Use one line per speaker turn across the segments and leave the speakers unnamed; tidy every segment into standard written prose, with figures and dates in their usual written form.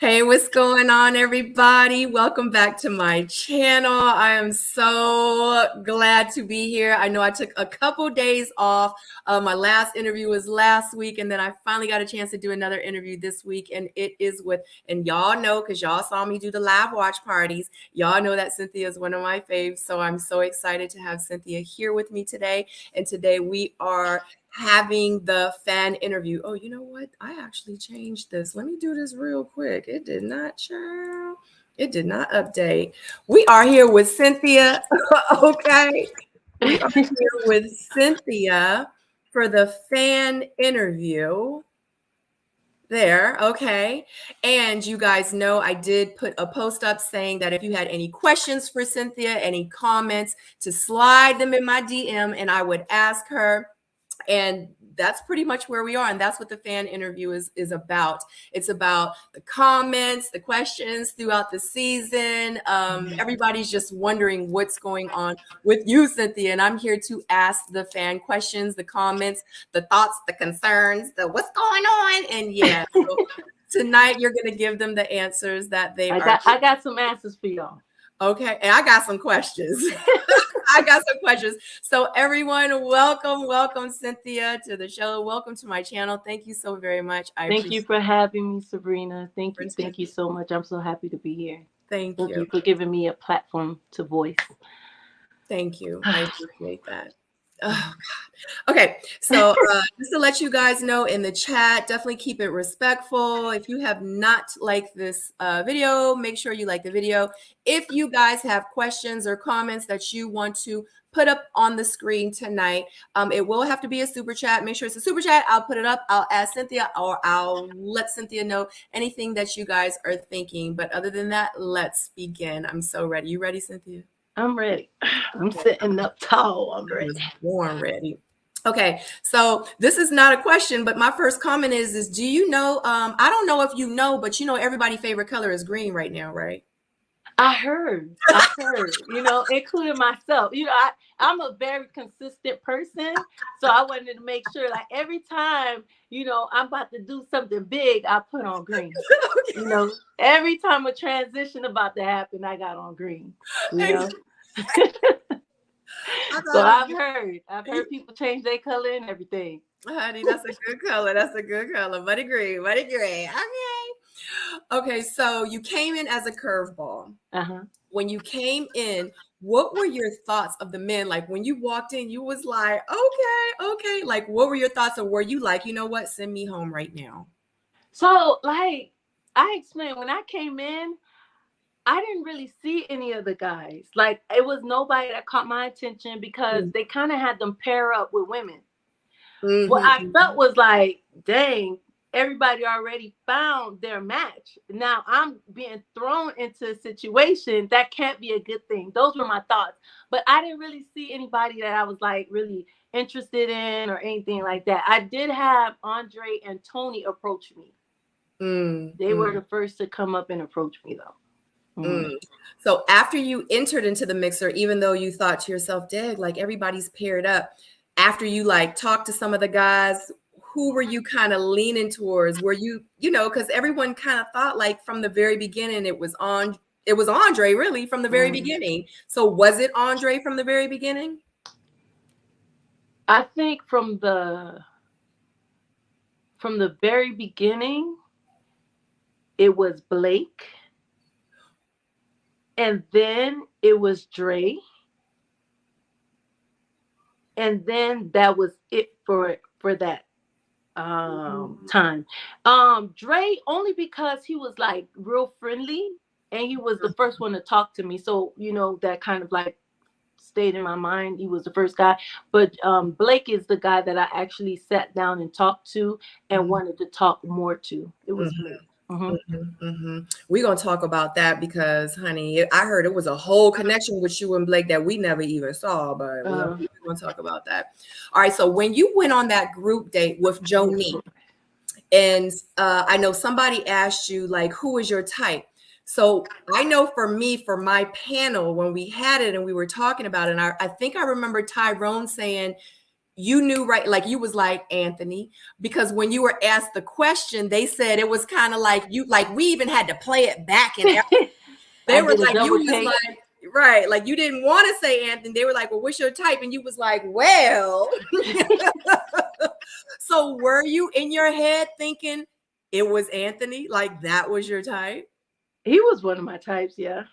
Hey, what's going on, everybody? Welcome back to my channel. I am so glad to be here. I know I took a couple days off. My last interview was last week, and then I finally got a chance to do another interview this week, and it is with, and y'all know, because y'all saw me do the live watch parties, y'all know that Cynthia is one of my faves, so I'm so excited to have Cynthia here with me today, and today we are having the fan interview. Oh, you know what? I actually changed this. Let me do this real quick. It did not show. It did not update. We are here with Cynthia. Okay. We are here with Cynthia for the fan interview. There, okay. And you guys know I did put a post up saying that if you had any questions for Cynthia, any comments, to slide them in my DM and I would ask her. And that's pretty much where we are. And that's what the fan interview is about. It's about the comments, the questions throughout the season. Everybody's just wondering what's going on with you, Cynthia. And I'm here to ask the fan questions, the comments, the thoughts, the concerns, the what's going on. And yeah, so tonight you're going to give them the answers that they are.
I got some answers for y'all.
Okay. And I got some questions. I got some questions. So everyone, welcome Cynthia to the show. Welcome to my channel. Thank you so very much.
Thank you for having me, Sabrina. Thank you so much. I'm so happy to be here.
Thank
you for giving me a platform to voice.
Thank you. I appreciate that. Oh God. Okay, so just to let you guys know in the chat, definitely keep it respectful. If you have not liked this video, make sure you like the video. If you guys have questions or comments that you want to put up on the screen tonight, it will have to be a super chat. Make sure it's a super chat. I'll put it up. I'll ask Cynthia, or I'll let Cynthia know anything that you guys are thinking. But other than that, let's begin. I'm so ready. You ready, Cynthia?
I'm ready. I'm sitting up tall. I'm ready.
Born ready. Okay, so this is not a question, but my first comment is do you know, I don't know if you know, but you know everybody's favorite color is green right now, right?
I heard, you know, including myself. You know, I'm a very consistent person, so I wanted to make sure, like, every time, you know, I'm about to do something big, I put on green. Okay. You know, every time a transition about to happen, I got on green. You know. So I've heard people change their color and everything.
Honey, that's a good color. That's a good color. Buddy green. Okay. Okay, so you came in as a curveball. When you came in, what were your thoughts of the men? Like when you walked in, you was like, okay. Like, what were your thoughts, or were you like, you know what, send me home right now?
So, like I explained, when I came in, I didn't really see any of the guys. Like, it was nobody that caught my attention because they kind of had them pair up with women. What I felt was like, dang, everybody already found their match. Now I'm being thrown into a situation that can't be a good thing. Those were my thoughts. But I didn't really see anybody that I was like really interested in or anything like that. I did have Andre and Tony approach me. They were the first to come up and approach me, though.
So after you entered into the mixer, even though you thought to yourself, dang, like everybody's paired up, after you like talked to some of the guys, who were you kind of leaning towards? Were you know, because everyone kind of thought like from the very beginning it was Andre really from the very beginning. So was it Andre from the very beginning?
I think from the very beginning, it was Blake. And then it was Dre. And then that was it for that time. Dre, only because he was like real friendly and he was the first one to talk to me. So, you know, that kind of like stayed in my mind. He was the first guy. But Blake is the guy that I actually sat down and talked to and wanted to talk more to. It was Blake.
We're gonna talk about that because, honey, I heard it was a whole connection with you and Blake that we never even saw, but we're gonna talk about that. All right, so when you went on that group date with Joni, and I know somebody asked you like, who is your type? So I know for me, for my panel, when we had it and we were talking about it, and I think I remember Tyrone saying, you knew, right? Like you was like Anthony, because when you were asked the question, they said it was kind of like you, like we even had to play it back and they were like, you was like, right, like you didn't want to say Anthony. They were like, well, what's your type? And you was like, well. So were you in your head thinking it was Anthony? Like that was your type?
He was one of my types, yeah.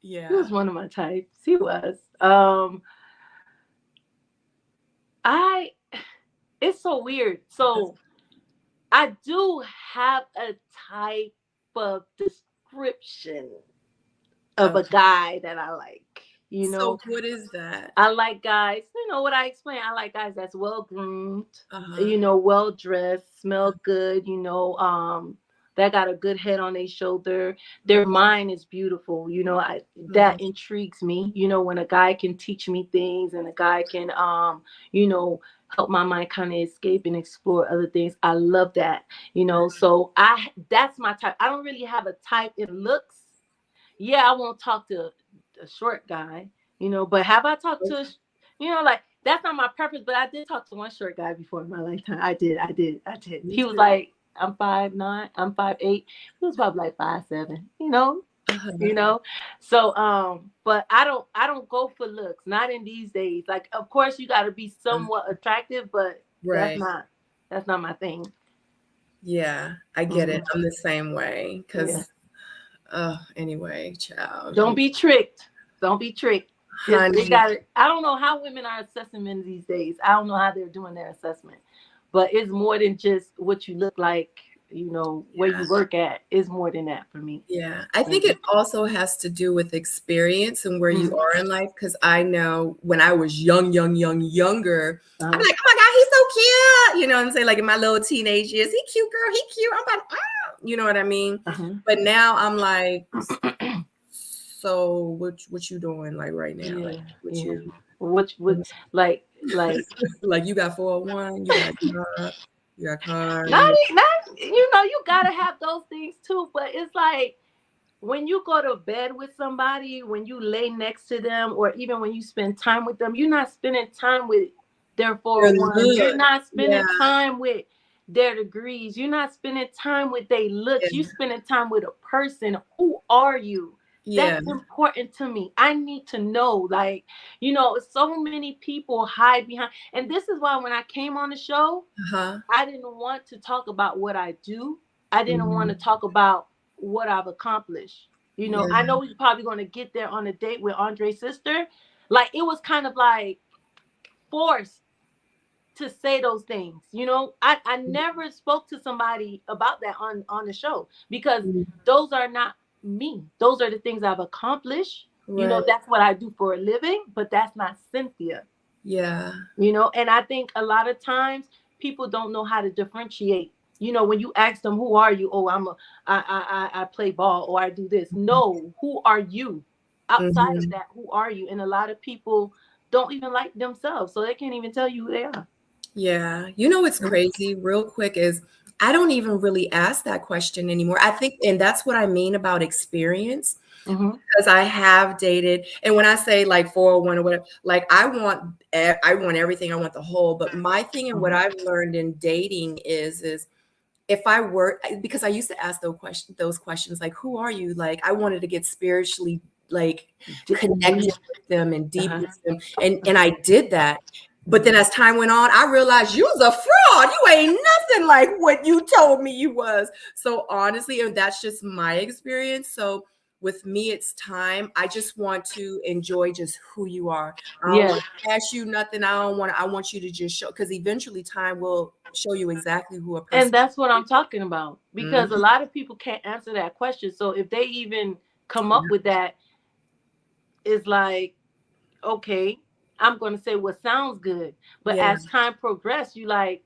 Yeah.
He was one of my types. He was. It's so weird. So I do have a type of description of a guy that I like. You know,
so what is that?
I like guys, you know what I explained. I like guys that's well groomed, you know, well dressed, smell good, you know, that got a good head on their shoulder. Their mind is beautiful, you know. That intrigues me, you know, when a guy can teach me things and a guy can you know, help my mind kind of escape and explore other things. I love that, you know. So that's my type. I don't really have a type in looks. Yeah, I won't talk to a short guy, you know, but have I talked to, you know, like that's not my preference, but I did talk to one short guy before in my lifetime. I did. He was like, I'm 5'9", I'm 5'8". He was probably like 5'7", you know. You know, so but I don't go for looks, not in these days. Like, of course you got to be somewhat attractive, but that's not my thing.
Yeah, I get it. I'm the same way because anyway, child.
Don't be tricked. Don't be tricked.
Honey.
They got it. I don't know how women are assessing men these days. I don't know how they're doing their assessment, but it's more than just what you look like, you know, where you work at. Is more than that for me.
Yeah, I think it also has to do with experience and where you are in life. Because I know when I was younger, I'm like, oh my God, he's so cute. You know what I'm saying? Like in my little teenage years, he cute, girl, he cute. I'm like, oh, you know what I mean? But now I'm like, so what you doing like right now?
Yeah,
like what you
like
like you got 401, you got car.
Not you know, you gotta have those things too, but it's like when you go to bed with somebody, when you lay next to them, or even when you spend time with them, you're not spending time with their 401. You're not spending time with their degrees. You're not spending time with their looks. You're spending time with a person. Who are you? That's important to me. I need to know, like, you know, so many people hide behind. And this is why when I came on the show, I didn't want to talk about what I do. I didn't want to talk about what I've accomplished. You know, I know we're probably going to get there on a date with Andre's sister. Like, it was kind of like forced to say those things. You know, I never spoke to somebody about that on the show because those are not me. Those are the things I've accomplished. You know, that's what I do for a living, but that's not Cynthia.
Yeah.
You know, and I think a lot of times people don't know how to differentiate. You know, when you ask them, who are you? Oh, I play ball, or I do this. No, who are you? Outside of that, who are you? And a lot of people don't even like themselves, so they can't even tell you who they are.
Yeah. You know what's crazy real quick is I don't even really ask that question anymore. I think, and that's what I mean about experience. Because I have dated, and when I say like 401 or whatever, like I want everything. I want the whole. But my thing and what I've learned in dating is if I were, because I used to ask those questions like, who are you? Like I wanted to get spiritually like connected with them and deep with them, and I did that. But then as time went on, I realized you was a fraud. You ain't nothing like what you told me you was. So honestly, and that's just my experience. So with me, it's time. I just want to enjoy just who you are. I don't want to ask you nothing. I want you to just show, because eventually time will show you exactly who a person is.
And that's what I'm talking about, because a lot of people can't answer that question. So if they even come up with that, it's like, okay, I'm going to say what sounds good. But as time progresses, you like,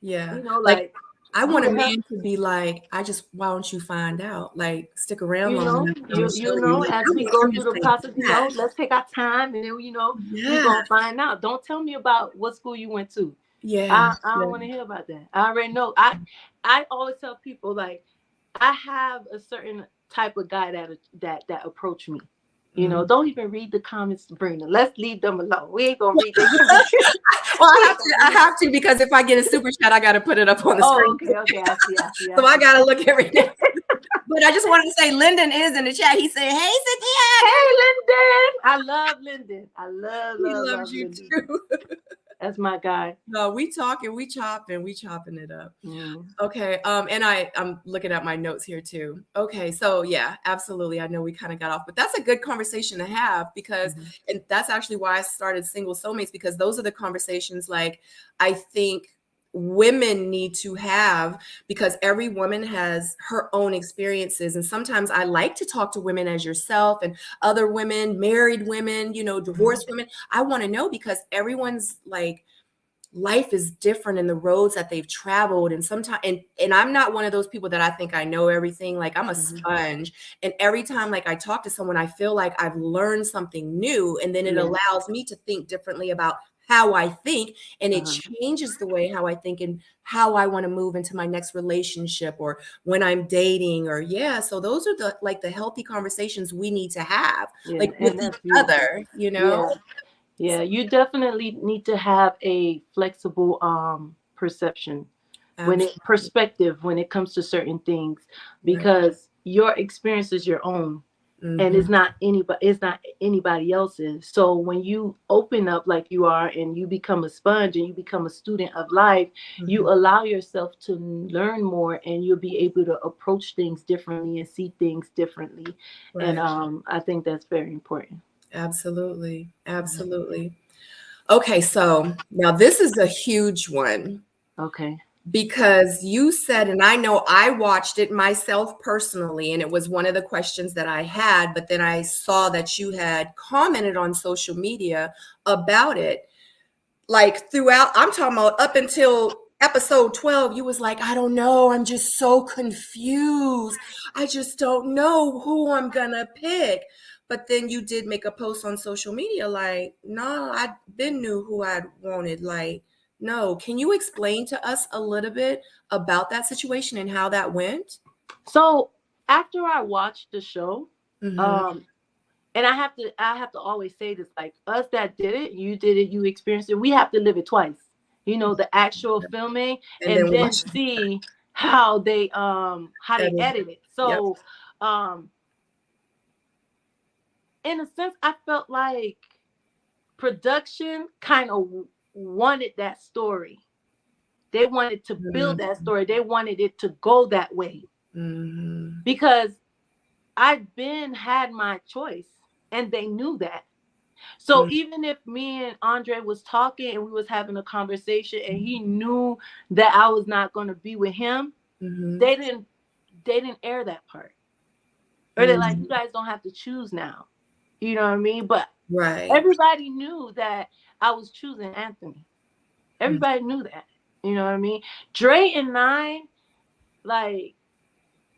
you know, like I want a man to be like, why don't you find out? Like, stick around long enough.
You know, as we go through the process, you know, let's take our time, and then, you know, we're going to find out. Don't tell me about what school you went to. I don't want to hear about that. I already know. I always tell people, like, I have a certain type of guy that approach me. You know, don't even read the comments, Sabrina. Let's leave them alone. We ain't gonna read their
Well,
comments.
I have to because if I get a super chat, I got to put it up on the screen.
Okay. I see.
So I got to look every day. But I just wanted to say, Lyndon is in the chat. He said, "Hey, Cynthia."
Hey, Lyndon. I love Lyndon. I love
you
Lyndon.
too.
That's my guy.
No, we talking, we chopping it up.
Mm.
Okay. And I'm looking at my notes here too. Okay. So yeah, absolutely. I know we kind of got off, but that's a good conversation to have because, and that's actually why I started Single Soulmates, because those are the conversations like I think women need to have, because every woman has her own experiences. And sometimes I like to talk to women as yourself and other women, married women, you know, divorced women. I want to know because everyone's like, life is different in the roads that they've traveled. And sometimes, and I'm not one of those people that I think I know everything. Like I'm a sponge. And every time like I talk to someone, I feel like I've learned something new. And then it allows me to think differently about how I think. And it changes the way how I think and how I want to move into my next relationship or when I'm dating or so those are the like the healthy conversations we need to have like with each other, you know?
Yeah, you definitely need to have a flexible perception perspective when it comes to certain things, because your experience is your own and it's not anybody else's. So when you open up like you are and you become a sponge and you become a student of life, you allow yourself to learn more and you'll be able to approach things differently and see things differently. And I think that's very important.
Absolutely. Okay, so now this is a huge one.
Okay.
Because you said, and I know I watched it myself personally, and it was one of the questions that I had, but then I saw that you had commented on social media about it. Like throughout, I'm talking about up until episode 12, you was like, I don't know, I'm just so confused. I just don't know who I'm gonna pick. But then you did make a post on social media like, no, I been knew who I wanted. Like, no. Can you explain to us a little bit about that situation and how that went?
So after I watched the show, and I have to always say this, like us that did it, you experienced it. We have to live it twice. You know, the actual filming and then see how they edit it. So in a sense, I felt like production kind of wanted that story. They wanted to build that story. They wanted it to go that way. Because I've had my choice and they knew that. So even if me and Andre was talking and we was having a conversation and he knew that I was not going to be with him, they didn't air that part. Or they're like, you guys don't have to choose now. You know what I mean? But everybody knew that I was choosing Anthony. Everybody knew that. You know what I mean? Dre and Nine, like,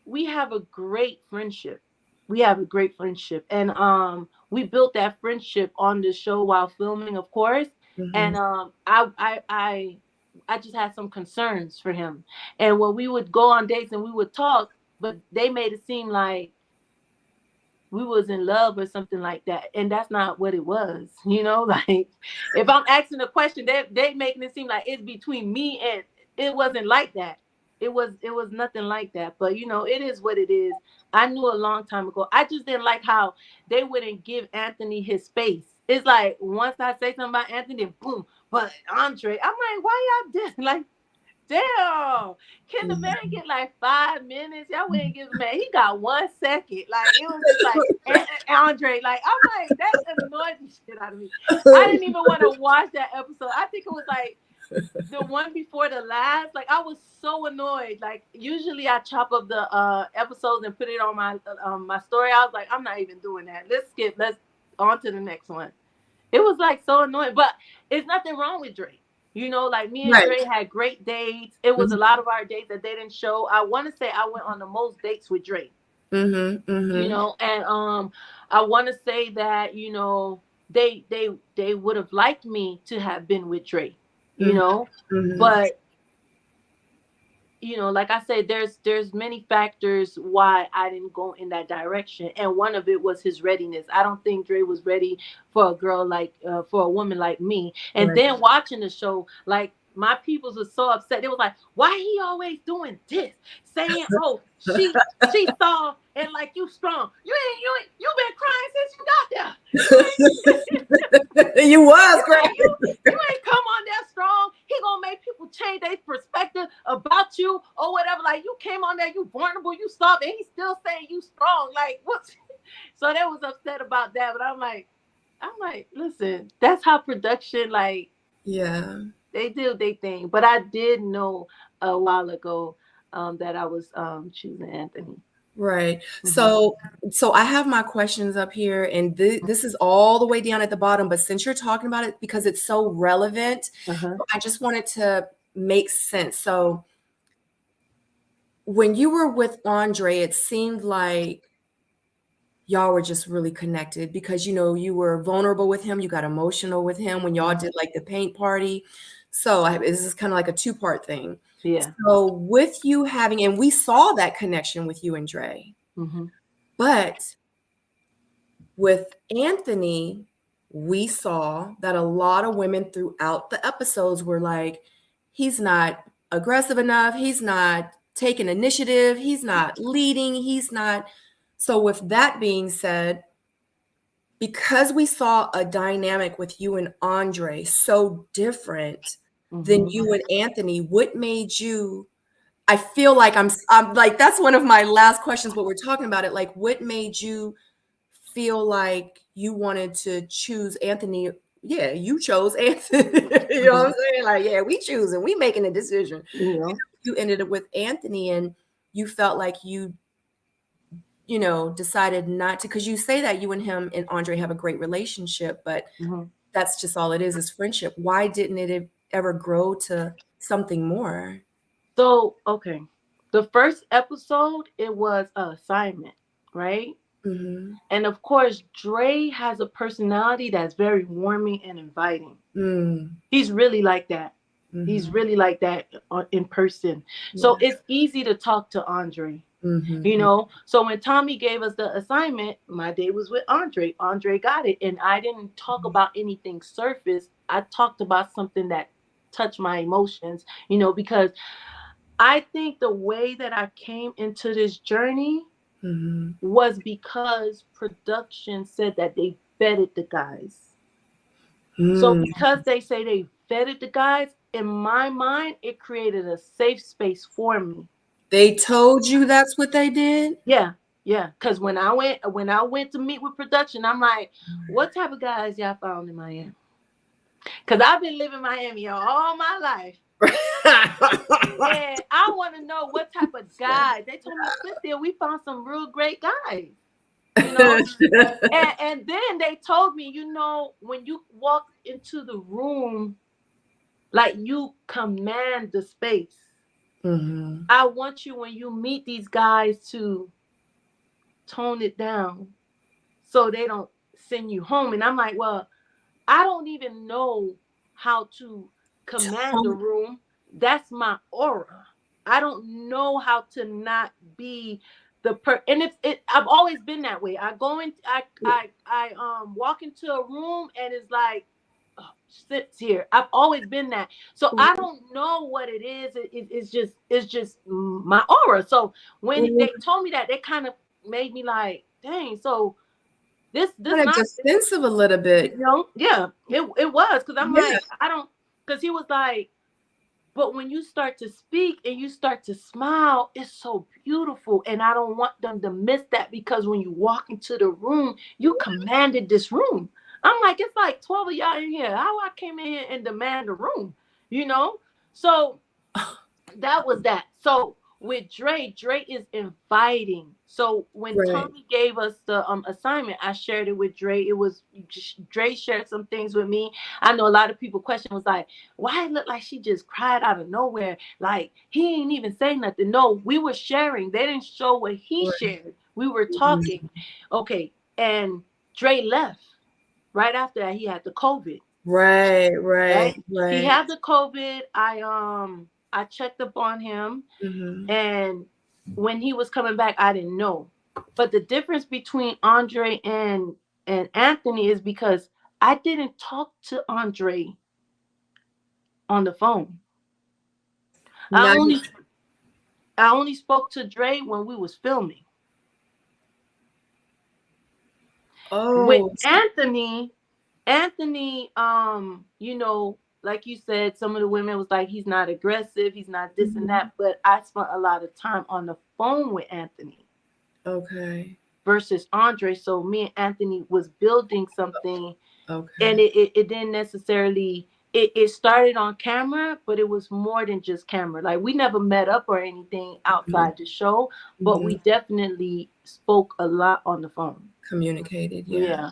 we have a great friendship. And we built that friendship on the show while filming, of course. And I just had some concerns for him. And when we would go on dates and we would talk, but they made it seem like we was in love or something like that, and that's not what it was. You know, like if I'm asking a question, they making it seem like it's between me, and it wasn't like that. It was nothing like that. But you know, it is what it is. I knew a long time ago. I just didn't like how they wouldn't give Anthony his space. It's like once I say something about Anthony, then boom. But Andre, I'm like, why y'all did like? Damn, can the man get like 5 minutes? Y'all wouldn't give the man. He got 1 second. Like it was just like Andre. Like I'm like that annoyed the shit out of me. I didn't even want to watch that episode. I think it was like the one before the last. Like I was so annoyed. Like usually I chop up the episodes and put it on my story. I was like, I'm not even doing that. Let's skip. Let's on to the next one. It was like so annoying, but it's nothing wrong with Drake. You know, like me and Dre had great dates. It was a lot of our dates that they didn't show. I want to say I went on the most dates with Dre. You know, and I want to say that, you know, they would have liked me to have been with Dre, you know, but like I said, there's many factors why I didn't go in that direction, and one of it was his readiness. I don't think Dre was ready for a girl like for a woman like me. And
Right.
then watching the show, like my peoples were so upset. They was like, "Why he always doing this? Saying, oh, she saw and like you strong. You been crying since you got there.
You was great.
You ain't come on there strong. He gonna make people change their perspective about you or whatever. Like you came on there, you vulnerable, you soft, and he's still saying you strong. Like what? So they was upset about that. But I'm like, listen, that's how production, like,
Yeah.
they do their thing. But I did know a while ago that I was choosing Anthony.
Right.
Mm-hmm.
So I have my questions up here, and this is all the way down at the bottom. But since you're talking about it, because it's so relevant,
Uh-huh.
I just wanted to make sense. So when you were with Andre, it seemed like y'all were just really connected because you were vulnerable with him, you got emotional with him when y'all did like the paint party. So this is kind of like a two-part thing.
Yeah.
So with you having, and we saw that connection with you and Dre,
Mm-hmm.
but with Anthony, we saw that a lot of women throughout the episodes were like, he's not aggressive enough, he's not taking initiative, he's not leading, he's not. So with that being said, because we saw a dynamic with you and Andre so different than you and Anthony, what made you, I feel like I'm like, that's one of my last questions, but we're talking about it. Like, what made you feel like you wanted to choose Anthony? Yeah, you chose Anthony. You know what I'm saying? Like, yeah, we choosing, we making a decision. You ended up with Anthony and you felt like you decided not to, because you say that you and him and Andre have a great relationship, but that's just all it is friendship. Why didn't it ever grow to something more?
So, okay. The first episode, it was an assignment, right?
Mm-hmm.
And of course, Dre has a personality that's very warming and inviting. He's really like that. He's really like that in person. So it's easy to talk to Andre. So when Tommy gave us the assignment, my day was with Andre. Andre got it. And I didn't talk about anything surface. I talked about something that touched my emotions, because I think the way that I came into this journey was because production said that they vetted the guys. So because they say they vetted the guys, in my mind, it created a safe space for me.
They told you that's what they did?
Yeah. Because when I went to meet with production, I'm like, what type of guys y'all found in Miami? Because I've been living in Miami all my life. And I want to know what type of guys. They told me, Cynthia, we found some real great guys. And then they told me, when you walk into the room, like you command the space. I want you, when you meet these guys, to tone it down so they don't send you home. And I'm like, well, I don't even know how to command the room. That's my aura. I don't know how to not be and I've always been that way. I go in, I walk into a room and it's like, oh, sits here. I've always been that. So I don't know what it is. It's just my aura. So when they told me that, they kind of made me like, dang. So this
kind of
not
defensive a little bit.
Yeah, it was, because I'm like, I don't, because he was like, but when you start to speak and you start to smile, it's so beautiful. And I don't want them to miss that, because when you walk into the room, you commanded this room. I'm like, it's like 12 of y'all in here. How I came in here and demand the room, So that was that. So with Dre is inviting. So when Tommy gave us the assignment, I shared it with Dre. It was Dre shared some things with me. I know a lot of people question was like, why it looked like she just cried out of nowhere? Like he ain't even say nothing. No, we were sharing. They didn't show what he shared. We were talking. Okay. And Dre left. Right after that, he had the COVID. Right. He had the COVID. I I checked up on him,
Mm-hmm.
and when he was coming back, I didn't know. But the difference between Andre and Anthony is because I didn't talk to Andre on the phone. I
Not,
only spoke to Dre when we was filming. With
oh,
Anthony, you know, like you said, some of the women was like, he's not aggressive, he's not this and that. But I spent a lot of time on the phone with Anthony.
okay.
Versus Andre. So me and Anthony was building something,
Okay.
and it didn't necessarily, it started on camera, but it was more than just camera. Like, we never met up or anything outside the show, but we definitely spoke a lot on the phone.
Communicated, yeah.
Yeah.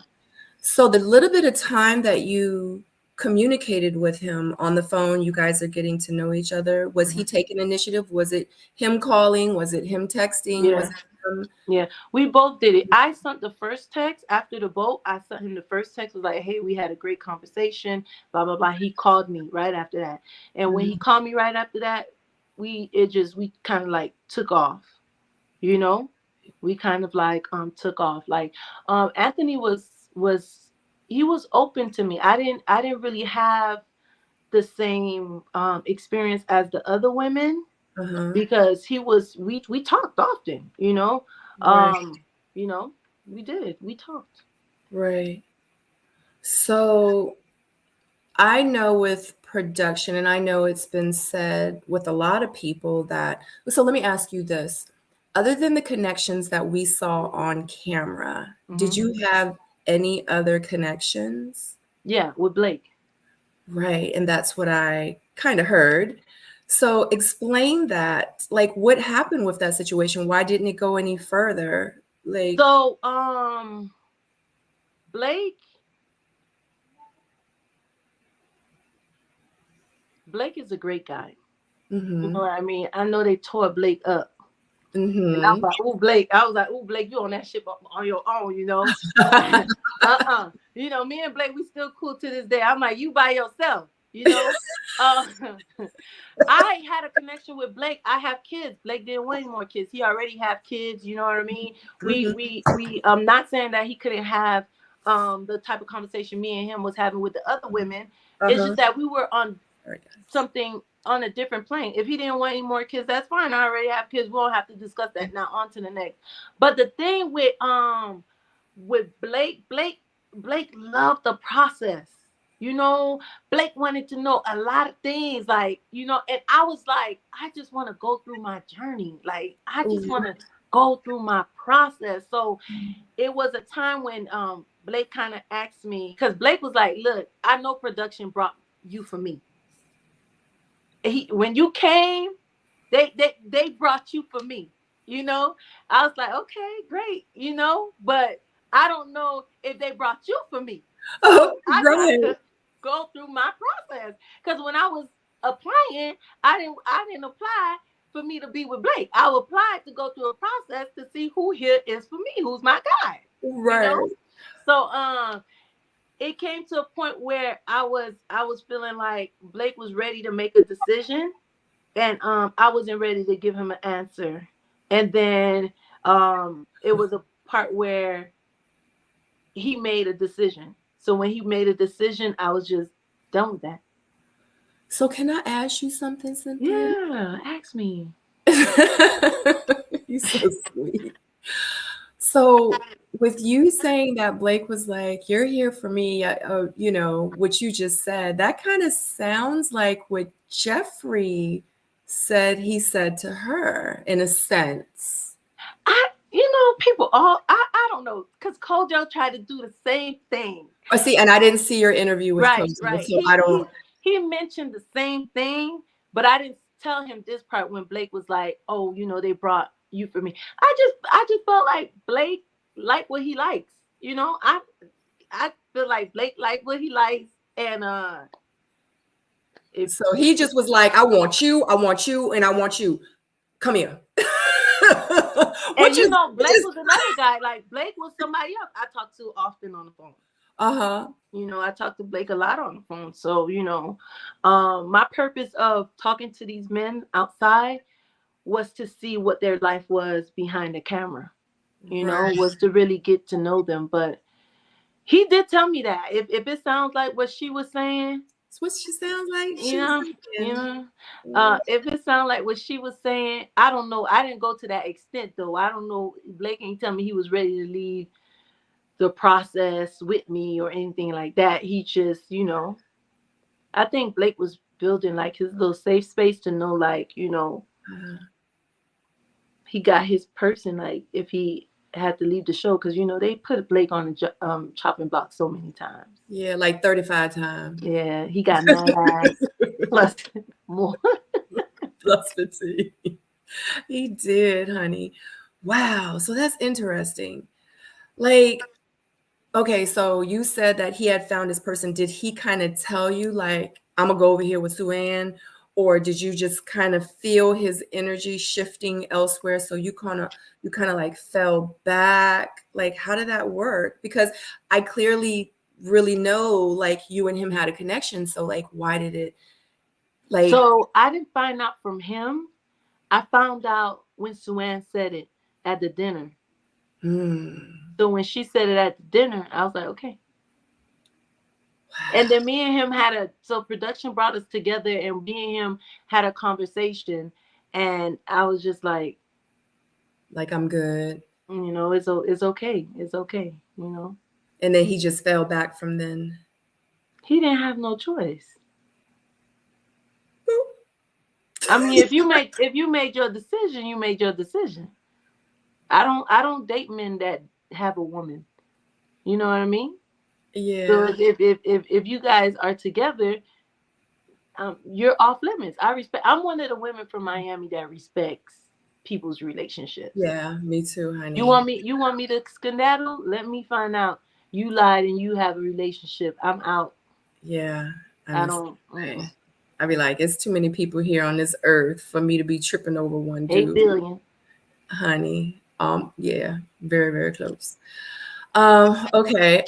So the little bit of time that you communicated with him on the phone, you guys are getting to know each other. Was he taking initiative? Was it him calling? Was it him texting?
Yeah.
Was it him?
Yeah, we both did it. I sent the first text after the boat. I sent him the first text, was like, hey, we had a great conversation, blah, blah, blah. He called me right after that. And when he called me right after that, we kind of like took off, you know? We kind of like took off. Like Anthony was he was open to me. I didn't really have the same experience as the other women. Because he was, we talked often, you know.
Right.
You know, we talked.
Right. So I know with production, and I know it's been said with a lot of people that, so let me ask you this. Other than the connections that we saw on camera, did you have any other connections?
Yeah, with Blake.
Right. And that's what I kind of heard. So explain that, like, what happened with that situation? Why didn't it go any further? Like,
So, Blake is a great guy. You know what I mean? I know they tore Blake up. And I was like, ooh, Blake. I was like, ooh, Blake, you on that shit on your own, you know? You know, me and Blake, we still cool to this day. I'm like, you by yourself, you know? I had a connection with Blake. I have kids. Blake didn't want any more kids. He already have kids, you know what I mean? We I'm not saying that he couldn't have the type of conversation me and him was having with the other women. It's just that we were on something on a different plane. If he didn't want any more kids, that's fine. I already have kids. We don't have to discuss that. Now on to the next. But the thing with Blake loved the process. You know, Blake wanted to know a lot of things, like, you know, and I was like, I just want to go through my journey. Like, I just want to go through my process. So it was a time when Blake kind of asked me, because Blake was like, look, I know production brought you for me. When you came, they brought you for me, you know. I was like, okay, great, you know, but I don't know if they brought you for me. So I got to go through my process, because when I was applying, I didn't apply for me to be with Blake. I applied to go through a process to see who here is for me, who's my guy,
right.
You know? So it came to a point where I was feeling like Blake was ready to make a decision, and I wasn't ready to give him an answer. And then it was a part where he made a decision. So when he made a decision, I was just done with that.
So can I ask you something, Cynthia?
Yeah, ask me.
You're so sweet. So with you saying that Blake was like, you're here for me, you know, what you just said, that kind of sounds like what Jeffrey said he said to her, in a sense.
You know, people I don't know, because Kojo tried to do the same thing.
Oh, see, and I didn't see your interview with Kojo, so I don't.
He mentioned the same thing, but I didn't tell him this part when Blake was like, oh, you know, they brought you for me. I just felt like Blake liked what he likes. You know, I feel like Blake liked what he likes, and
so he just was like, I want you, and I want you. Come here.
And you know, Blake was another guy. Like, Blake was somebody else I talked to often on the phone.
Uh-huh.
You know, I talk to Blake a lot on the phone. So, you know, my purpose of talking to these men outside was to see what their life was behind the camera. You know,
Right.
was to really get to know them. But he did tell me that if it sounds like what she was saying,
That's what she sounds like.
you
She was
know, you
saying.
know,
Mm.
if it sounds like what she was saying, I don't know. I didn't go to that extent though. I don't know. Blake ain't tell me he was ready to leave the process with me or anything like that. He just, you know, I think Blake was building like his little safe space to know, like, you know,
Uh,
he got his person, like, if he had to leave the show, because, you know, they put Blake on the chopping block so many times.
yeah, like 35 times.
Yeah, he got mad ass plus more.
Plus 15. He did, honey. Wow. So that's interesting. Like, okay, so you said that he had found this person. Did he kind of tell you, like, I'm gonna go over here with Sue-Ann? Or did you just kind of feel his energy shifting elsewhere? So you kind of like fell back. Like, how did that work? Because I clearly really know like you and him had a connection. So like why did it like
So I didn't find out from him. I found out when Sue-Ann said it at the dinner.
hmm,
So when she said it at the dinner, I was like, okay. And
wow,
then me and him so production brought us together and me and him had a conversation. And I was just like,
like I'm good.
you know, it's okay. It's okay. You know,
And then he just fell back from then.
he didn't have no choice. I mean, if you made your decision, you made your decision. I don't date men that have a woman. You know what I mean? So
Yeah.
if you guys are together, you're off limits. I'm one of the women from Miami that respects people's relationships.
Yeah, me too,
You
honey.
want me you want me to skedaddle? Let me find out you lied and you have a relationship. I'm out.
Yeah, I'm
I
the
don't
same way. I be like, it's too many people here on this earth for me to be tripping over one
8
dude,
billion.
honey. Yeah, very, very close. Okay.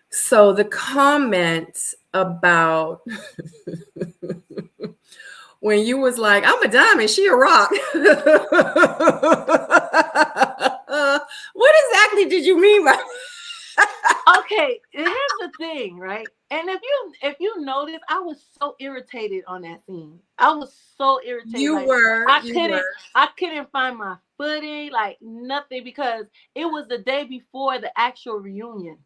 So the comment about when you was like, I'm a diamond, she a rock. What exactly did you mean by
Okay, here's the thing, right? And if you notice, I was so irritated on that scene. I was so irritated.
you
Like
were,
I
you
couldn't
were.
I couldn't find my footing, like nothing, because it was the day before the actual reunion.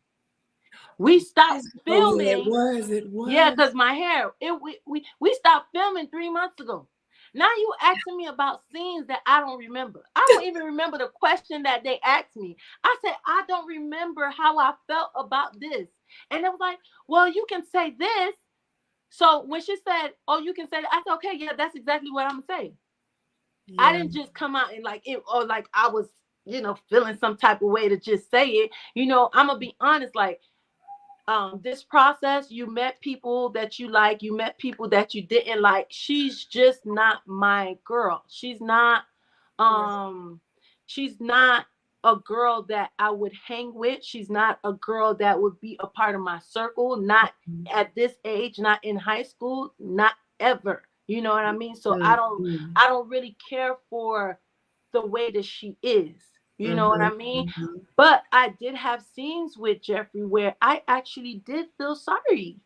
We stopped
Oh yeah, it
filming.
was. It
Yeah,
was.
because my hair, we stopped filming 3 months ago. Now you asking me about scenes that I don't remember. I don't even remember the question that they asked me. I said, I don't remember how I felt about this. And it was like, well, you can say this. So when she said, oh, you can say that, I said, okay, yeah, that's exactly what I'm gonna say. I
Yeah.
didn't just come out and like it, or like I was, feeling some type of way to just say it. I'm gonna be honest, like this process, you met people that you like, you met people that you didn't like. She's just not my girl.
Right.
Um she's not a girl that I would hang with. She's not a girl that would be a part of my circle, not at this age, not in high school, not ever. You know what I mean? So
Mm, mm,
I don't really care for the way that she is. You know what
mhm,
I mean?
mhm.
But I did have scenes with Jeffrey where I actually did feel sorry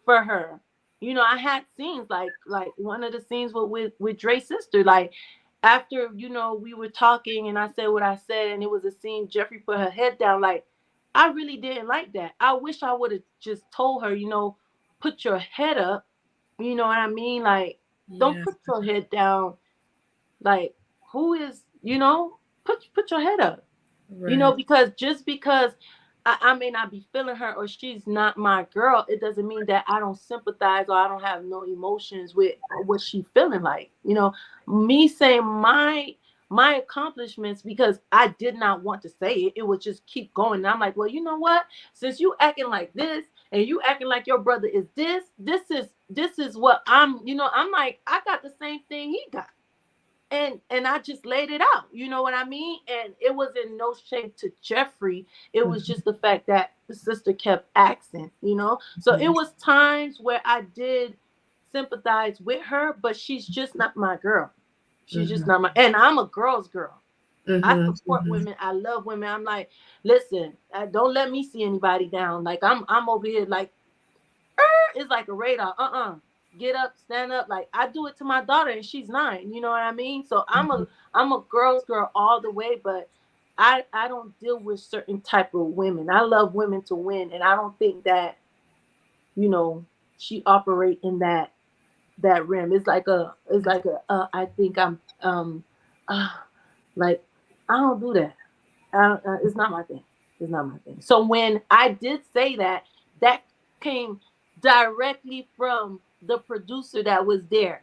for her. I had scenes like one of the scenes with Dre's sister. Like after we were talking and I said what I said, and it was a scene Jeffrey put her head down. Like I really didn't like that. I wish I would have just told her, put your head up. You know what I mean? Like don't
Yeah.
put your head down. Like who is put your head up.
Right.
Because just because I may not be feeling her or she's not my girl, it doesn't mean that I don't sympathize or I don't have no emotions with what she feeling like. Me saying my accomplishments because I did not want to say it. It would just keep going. And I'm like, well, you know what? Since you acting like this and you acting like your brother is this is what I'm like, I got the same thing he got. and I just laid it out. You know what I mean? And it was in no shade to Jeffrey. It was just the fact that the sister kept asking, you know. So it was times where I did sympathize with her, but she's just not my girl. She's just not my, and I'm a girl's girl. I support women. I love women. I'm like, listen, don't let me see anybody down. Like I'm over here like, it's like a radar. Get up, stand up. Like I do it to my daughter, and she's 9. You know what I mean? So I'm a girl's girl all the way. But I don't deal with certain type of women. I love women to win, and I don't think that, you know, she operate in that realm. It's like a I think I'm like, I don't do that. It's not my thing. It's not my thing. So when I did say that, that came directly from the producer that was there.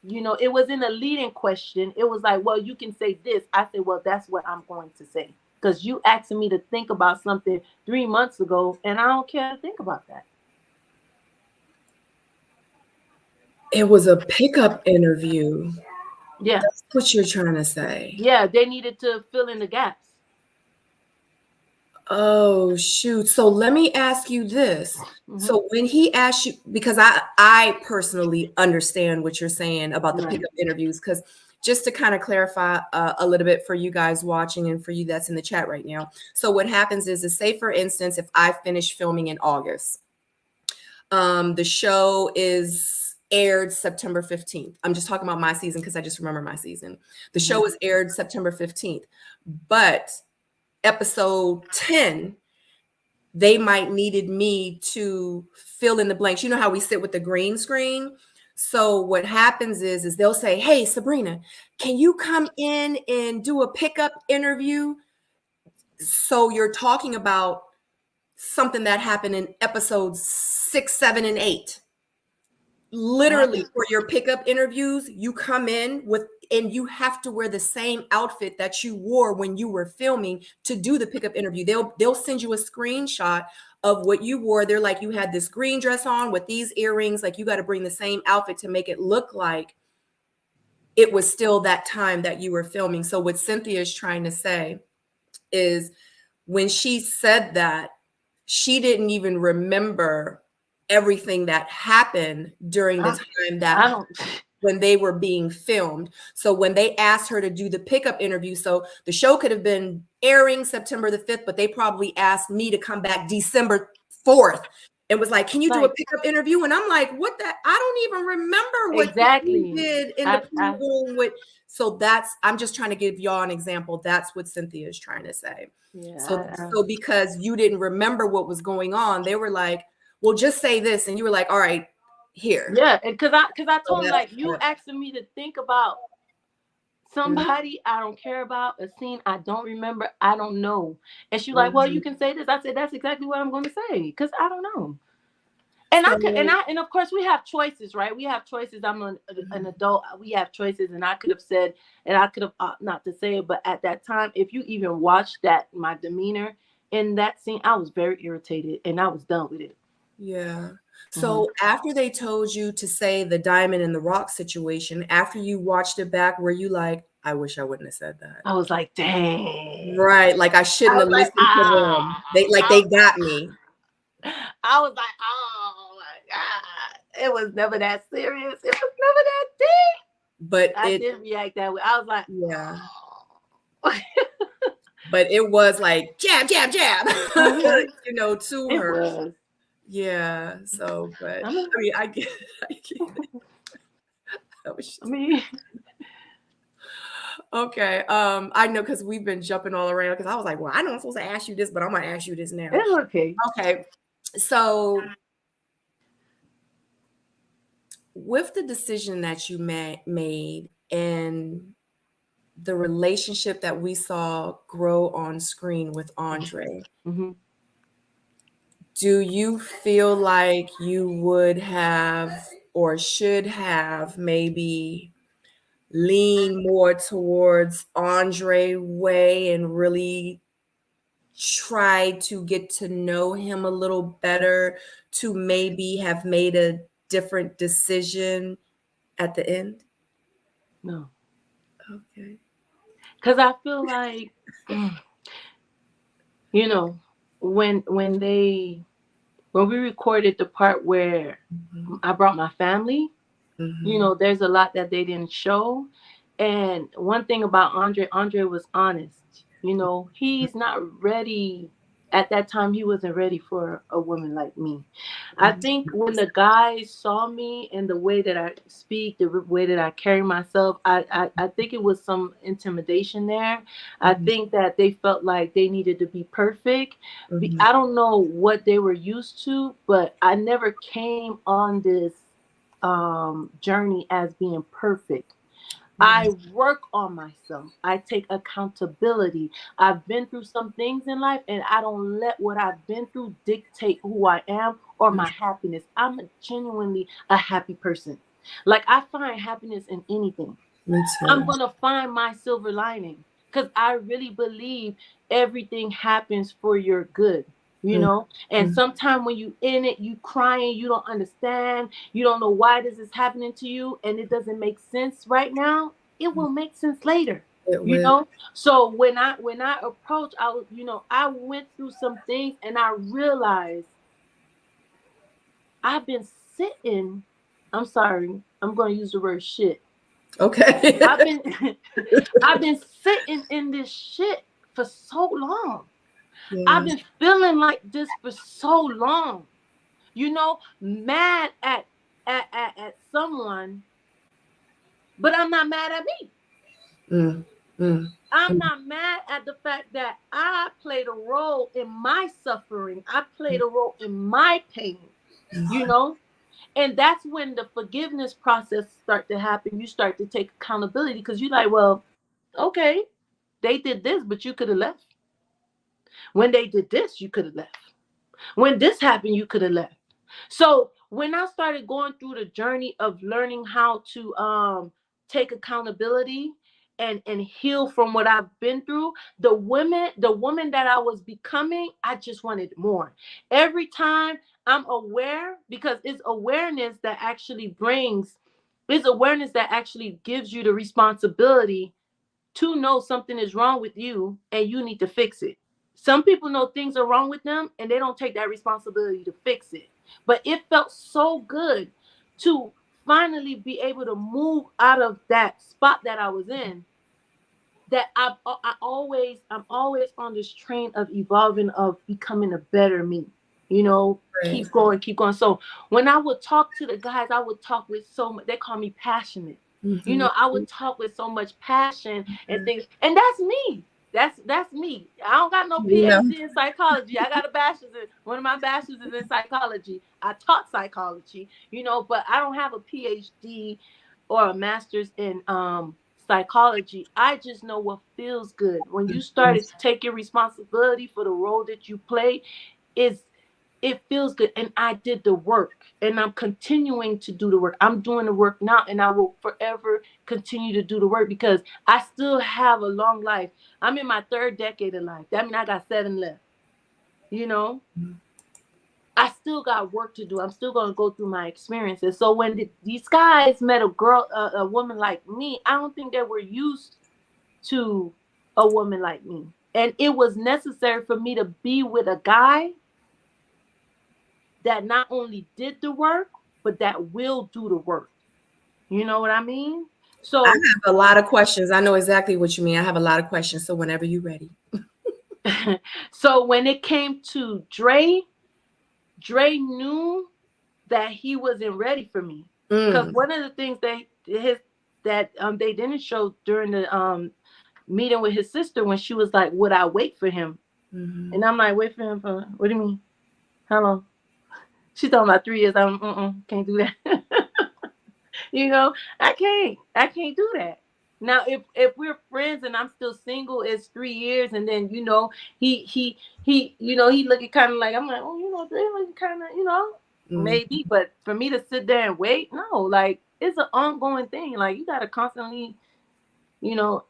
You know, it wasn't a leading question. It was like, well, you can say this. I said, well, that's what I'm going to say. Because you asking me to think about something 3 months ago, and I don't care to think about that.
It was a pickup interview.
Yeah.
That's what you're trying to say.
Yeah, they needed to fill in the gaps.
Oh, shoot. So let me ask you this. So when he asked you, because I personally understand what you're saying about the pickup interviews, because just to kind of clarify a little bit for you guys watching and for you that's in the chat right now. So what happens is, say, for instance, if I finish filming in August, the show is aired September 15th. I'm just talking about my season because I just remember my season. The show was aired September 15th, but episode 10, they might needed me to fill in the blanks. You know how we sit with the green screen? So what happens is they'll say, hey, Sabrina, can you come in and do a pickup interview? So you're talking about something that happened in episodes 6, 7, and 8. Literally, for your pickup interviews, you come in with, and you have to wear the same outfit that you wore when you were filming to do the pickup interview. They'll send you a screenshot of what you wore. They're like, you had this green dress on with these earrings. Like, you got to bring the same outfit to make it look like it was still that time that you were filming. So what Cynthia is trying to say is, when she said that, she didn't even remember everything that happened during the time that when they were being filmed. So when they asked her to do the pickup interview, so the show could have been airing September the 5th, but they probably asked me to come back December 4th and was like, can you do a pickup interview? And I'm like, what the, I don't even remember what you did in the room with. So I'm just trying to give y'all an example. That's what Cynthia is trying to say. Yeah, so because you didn't remember what was going on, they were like, well, just say this. And you were like, all right, here.
Yeah, because I told him, like, you asking me to think about somebody I don't care about, a scene I don't remember, I don't know. And she's like, well, you can say this. I said, that's exactly what I'm going to say, because I don't know. And and of course we have choices, right? We have choices. I'm an adult. We have choices, and I could have said, and I could have not to say it, but at that time, if you even watched that, my demeanor in that scene, I was very irritated, and I was done with it.
Yeah. So after they told you to say the diamond and the rock situation, after you watched it back, were you like, I wish I wouldn't have said that?
I was like, dang.
Right. Like, I shouldn't have listened to them. They got me.
I was like, oh my God. It was never that serious. It was never that deep.
But
I didn't react that way. I was like,
yeah. Oh. But it was like jab, jab, jab, you know, to
it
her.
Was.
Yeah. So, but I mean, I get it. Okay. I know, because we've been jumping all around, because I was like, well, I know I'm supposed to ask you this, but I'm gonna ask you this now.
It's okay.
Okay. So with the decision that you made and the relationship that we saw grow on screen with Andre, do you feel like you would have or should have maybe lean more towards Andre way and really try to get to know him a little better to maybe have made a different decision at the end?
No.
Okay.
Because I feel like, you know, when we recorded the part where I brought my family, you know, there's a lot that they didn't show. And one thing about Andre was honest. You know, he's not ready. At that time, he wasn't ready for a woman like me. I think when the guys saw me and the way that I speak, the way that I carry myself, I think it was some intimidation there. I think that they felt like they needed to be perfect. I don't know what they were used to, but I never came on this journey as being perfect. I work on myself. I take accountability. I've been through some things in life, and I don't let what I've been through dictate who I am or my happiness. I'm genuinely a happy person. Like, I find happiness in anything.
Me too.
I'm going to find my silver lining because I really believe everything happens for your good, you know? And sometimes when you in it, you crying, you don't understand, you don't know why this is happening to you, and it doesn't make sense right now. It will make sense later.
It
You
will.
know, so when I approach, I was, you know, I went through some things and I realized I've been sitting. I'm sorry, I'm going to use the word shit.
Okay.
I've been I've been sitting in this shit for so long. I've been feeling like this for so long. You know, mad at someone, but I'm not mad at me.
Mm, mm,
I'm not mad at the fact that I played a role in my suffering. I played a role in my pain, you know? And that's when the forgiveness process start to happen. You start to take accountability because you're like, well, okay, they did this, but you could have left. When they did this, you could have left. When this happened, you could have left. So when I started going through the journey of learning how to take accountability and heal from what I've been through, the woman that I was becoming, I just wanted more. Every time I'm aware, because it's awareness that actually gives you the responsibility to know something is wrong with you and you need to fix it. Some people know things are wrong with them and they don't take that responsibility to fix it. But it felt so good to finally be able to move out of that spot that I was in, that I'm always on this train of evolving, of becoming a better me. You know, keep going, keep going. So when I would talk to the guys, I would talk with so much. They call me passionate. You know, I would talk with so much passion and things, and that's me. That's me. I don't got no PhD in psychology. I got a bachelor's. One of my bachelor's is in psychology. I taught psychology, you know, but I don't have a PhD or a master's in psychology. I just know what feels good. When you started taking responsibility for the role that you play, is it feels good. And I did the work and I'm continuing to do the work. I'm doing the work now and I will forever continue to do the work because I still have a long life. I'm in my third decade of life. That means I got 7 left. You know, I still got work to do. I'm still going to go through my experiences. So when these guys met a woman like me, I don't think they were used to a woman like me. And it was necessary for me to be with a guy that not only did the work, but that will do the work. You know what I mean?
I
So,
have a lot of questions. I know exactly what you mean. I have a lot of questions. So whenever you're ready.
so when it came to Dre knew that he wasn't ready for me. Because one of the things they didn't show during the meeting with his sister, when she was like, would I wait for him? And I'm like, wait for him for what do you mean? How long? She's talking about 3 years. Can't do that. You know, I can't do that. Now, if we're friends and I'm still single, it's 3 years, and then you know he looking kind of like, I'm like, oh, you know, they looking kind of, you know, maybe. But for me to sit there and wait, no, like it's an ongoing thing. Like you gotta constantly, you know,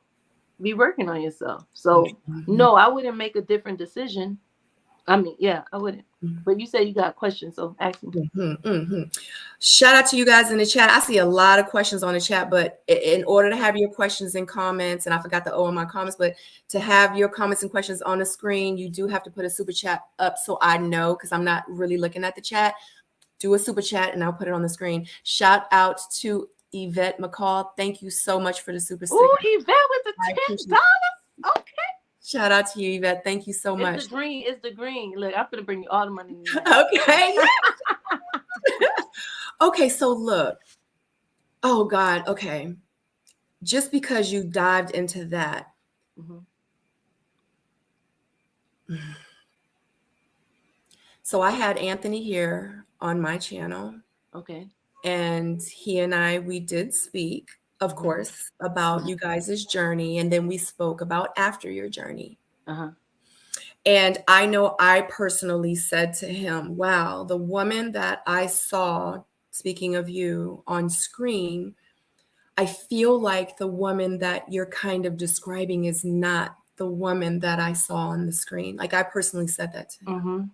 be working on yourself. So no, I wouldn't make a different decision. I mean, yeah, I wouldn't. But you said you got questions, so ask me.
Shout out to you guys in the chat. I see a lot of questions on the chat, but in order to have your questions and comments, and I forgot the O in my comments, but to have your comments and questions on the screen, you do have to put a super chat up so I know, because I'm not really looking at the chat. Do a super chat and I'll put it on the screen. Shout out to Yvette McCall. Thank you so much for the super sticker.
Oh, Yvette with the $10. Okay.
Shout out to you, Yvette. Thank you so much.
It's the green. It's the green. Look, I'm going to bring you all the money.
Okay. Okay, so look. Oh, God. Okay. Just because you dived into that. So I had Anthony here on my channel.
Okay.
And he and I, we did speak, of course, about you guys' journey. And then we spoke about after your journey. And I know I personally said to him, wow, the woman that I saw, speaking of you, on screen, I feel like the woman that you're kind of describing is not the woman that I saw on the screen. Like, I personally said that to him.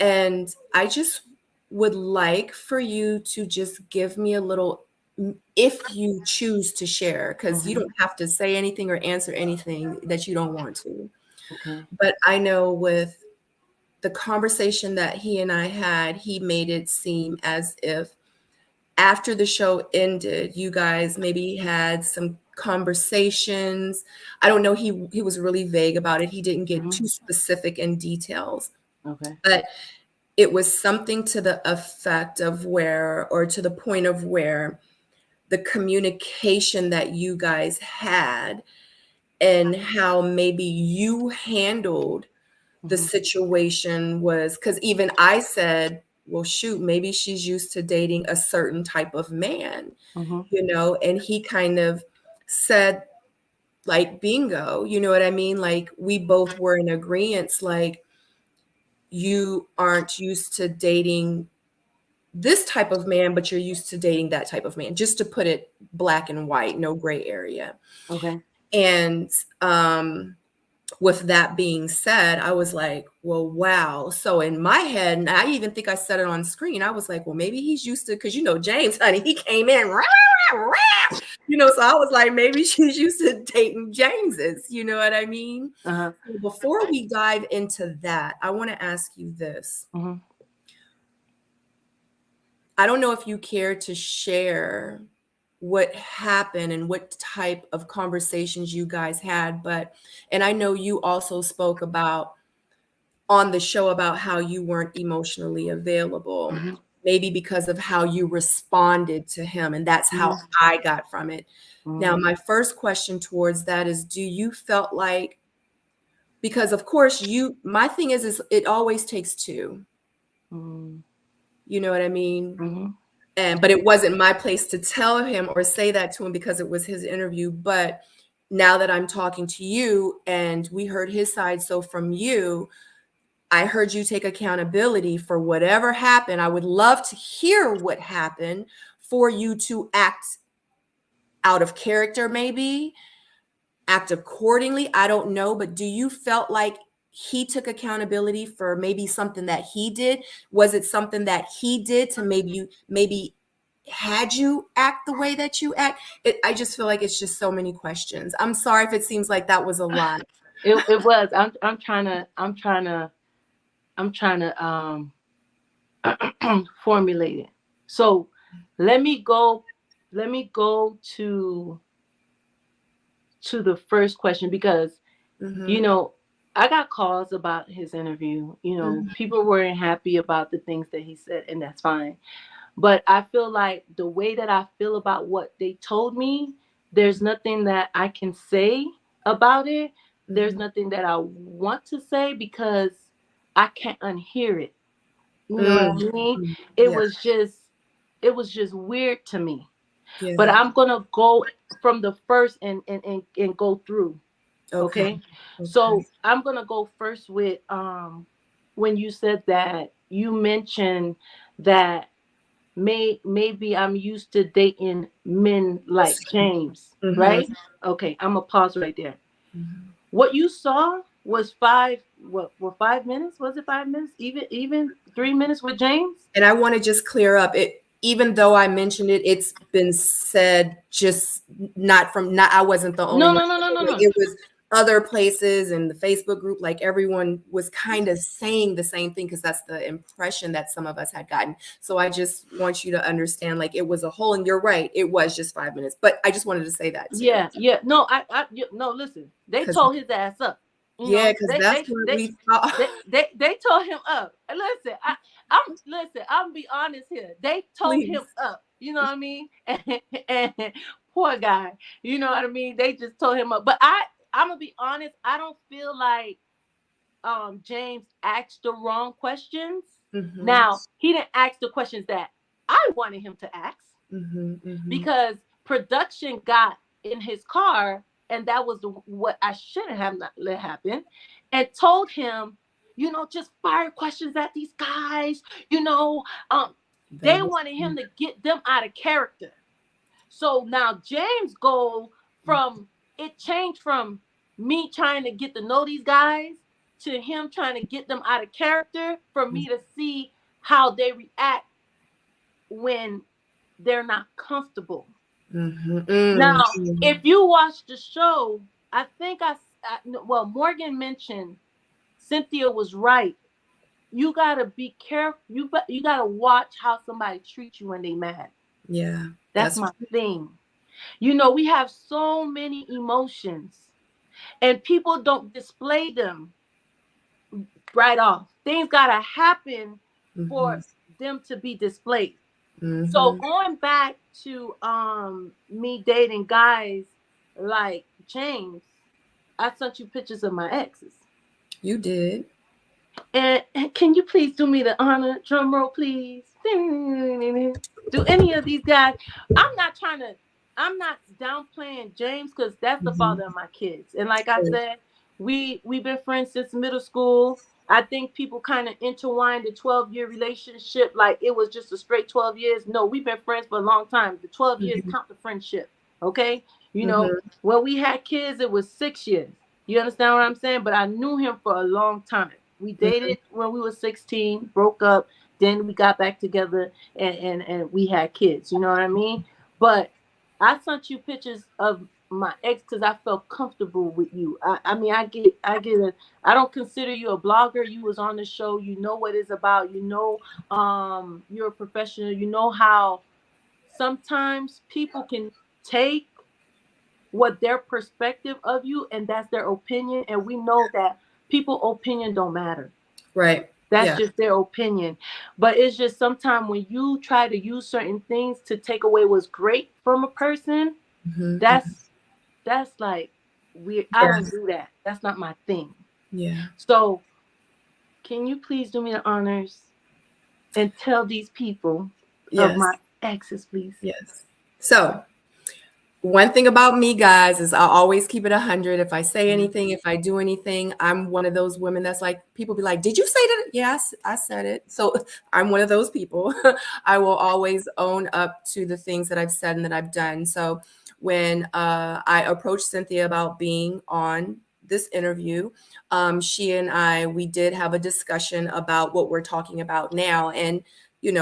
And I just would like for you to just give me a little, if you choose to share, because you don't have to say anything or answer anything that you don't want to. But I know with the conversation that he and I had, he made it seem as if after the show ended, you guys maybe had some conversations. I don't know. He was really vague about it. He didn't get too specific in details. But it was something to the effect of where, or to the point of where, the communication that you guys had and how maybe you handled the situation was, because even I said, well, shoot, maybe she's used to dating a certain type of man, you know, and he kind of said, like, bingo, you know what I mean? Like, we both were in agreement, like, you aren't used to dating this type of man, but you're used to dating that type of man, just to put it black and white, no gray area. And with that being said, I was like, well, wow. So in my head, and I even think I said it on screen, I was like, well, maybe he's used to, because, you know, James, honey, he came in, you know, so I was like, maybe she's used to dating Jameses, you know what I mean? So before we dive into that, I want to ask you this. I don't know if you care to share what happened and what type of conversations you guys had, and I know you also spoke about on the show about how you weren't emotionally available, maybe because of how you responded to him. And that's how I got from it. Now, my first question towards that is, do you felt like, because of course my thing is it always takes two. You know what I mean? But it wasn't my place to tell him or say that to him because it was his interview. But now that I'm talking to you and we heard his side, so from you, I heard you take accountability for whatever happened. I would love to hear what happened for you to act out of character, maybe act accordingly. I don't know. But do you felt like he took accountability for maybe something that he did? Was it something that he did to maybe had you act the way that you act? I just feel like it's just so many questions. I'm sorry if it seems like that was a lot.
It was. I'm trying to formulate it. So let me go to the first question, because you know, I got calls about his interview. You know, people weren't happy about the things that he said, and that's fine. But I feel like the way that I feel about what they told me, there's nothing that I can say about it. There's nothing that I want to say because I can't unhear it. You know what I mean? It was just weird to me. But I'm gonna go from the first and go through. Okay. So I'm gonna go first with when you said that you mentioned that maybe I'm used to dating men like James, right? Okay, I'm gonna pause right there. What you saw was 5 minutes? Was it 5 minutes? Even 3 minutes with James?
And I want to just clear up it. Even though I mentioned it, it's been said just not I wasn't the only
No,
one.
no.
It was other places in the Facebook group, like everyone was kind of saying the same thing because that's the impression that some of us had gotten. So I just want you to understand, like, it was a whole, and you're right, it was just 5 minutes. But I just wanted to say that too.
Yeah. No, no. Listen, they told his ass up.
Yeah, because that's what we thought.
They told him up. Listen, I'm be honest here. They told him up. You know what I mean? And poor guy. You know what I mean? They just told him up. But I'm gonna be honest. I don't feel like James asked the wrong questions. Mm-hmm. Now, he didn't ask the questions that I wanted him to ask, because production got in his car, and that was what I shouldn't have not let happen, and told him, just fire questions at these guys. They wanted him to get them out of character. So now James' goal changed from me trying to get to know these guys to him trying to get them out of character, for me to see how they react when they're not comfortable. Now, if you watch the show, I think Morgan mentioned Cynthia was right. You gotta be careful. You gotta watch how somebody treats you when they mad.
Yeah,
that's my thing. We have so many emotions, and people don't display them right off. Things gotta happen for them to be displayed. So going back to me dating guys like James, I sent you pictures of my exes. You did. And can you please do me the honor? Drum roll, please. Do any of these guys? I'm not downplaying James, because that's the father of my kids. And like I said, we've been friends since middle school. I think people kind of intertwined the 12-year relationship like it was just a straight 12 years. No, we've been friends for a long time. The 12 years count the friendship. Okay. When we had kids, it was 6 years. You understand what I'm saying? But I knew him for a long time. We dated when we were 16, broke up. Then we got back together and we had kids. You know what I mean? But I sent you pictures of my ex because I felt comfortable with you. I get it. I don't consider you a blogger. You was on the show. You know what it's about. You're a professional. You know how sometimes people can take what their perspective of you, and that's their opinion. And we know that people's opinion don't matter. Right. That's just their opinion. But it's just sometimes when you try to use certain things to take away what's great from a person, that's like weird. I don't do that. That's not my thing. Yeah. So can you please do me the honors and tell these people of my exes, please? Yes.
So one thing about me, guys, is I always keep it 100. If I say anything, if I do anything, I'm one of those women that's like, people be like, did you say that? Yes, I said it. So I'm one of those people. I will always own up to the things that I've said and that I've done. So when I approached Cynthia about being on this interview, she and we did have a discussion about what we're talking about now. And,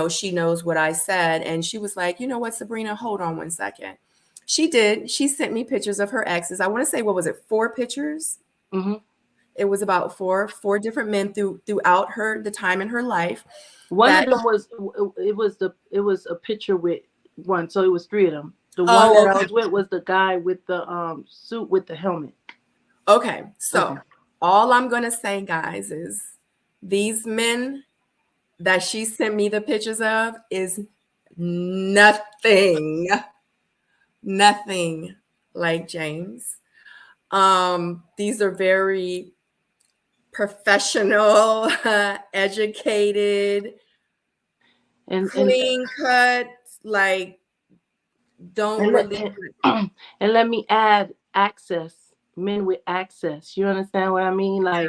she knows what I said. And she was like, you know what, Sabrina, hold on one second. She did. She sent me pictures of her exes. I want to say, what was it? 4 pictures. It was about four different men throughout the time in her life.
One of them was a picture with one, so it was 3 of them. The one that I was with was the guy with the suit with the helmet.
Okay, so all I'm gonna say, guys, is these men that she sent me the pictures of is nothing like James. These are very professional, educated, and clean cut, like
and let me add access. Men with access. You understand what I mean? Like,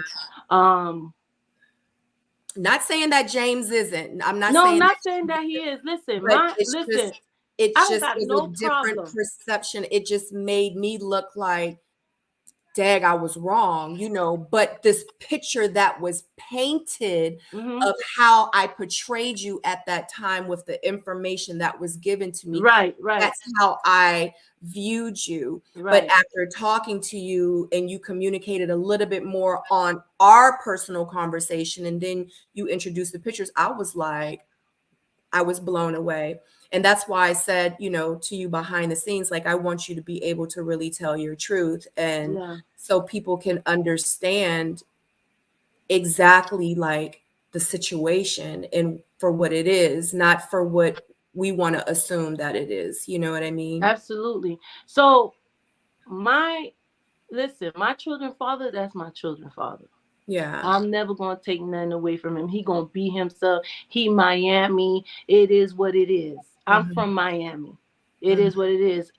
not saying that James isn't. I'm not
saying that he is. Listen,
it just is a different perception. It just made me look like dag, I was wrong, you know, but this picture that was painted of how I portrayed you at that time with the information that was given to me.
Right.
That's how I viewed you. But
Right.
after talking to you and you communicated a little bit more on our personal conversation, and then you introduced the pictures, I was like, I was blown away. And that's why I said, you know, to you behind the scenes, like, I want you to be able to really tell your truth. And
Yeah.
so people can understand exactly like the situation and for what it is, not for what we want to assume that it is. You know what I mean?
Absolutely. So listen, my children's father, that's my children's father.
Yeah.
I'm never gonna take nothing away from him. He gonna be himself. He Miami. It is what it is. I'm
Mhm.
from Miami. It
Mhm.
is what it is.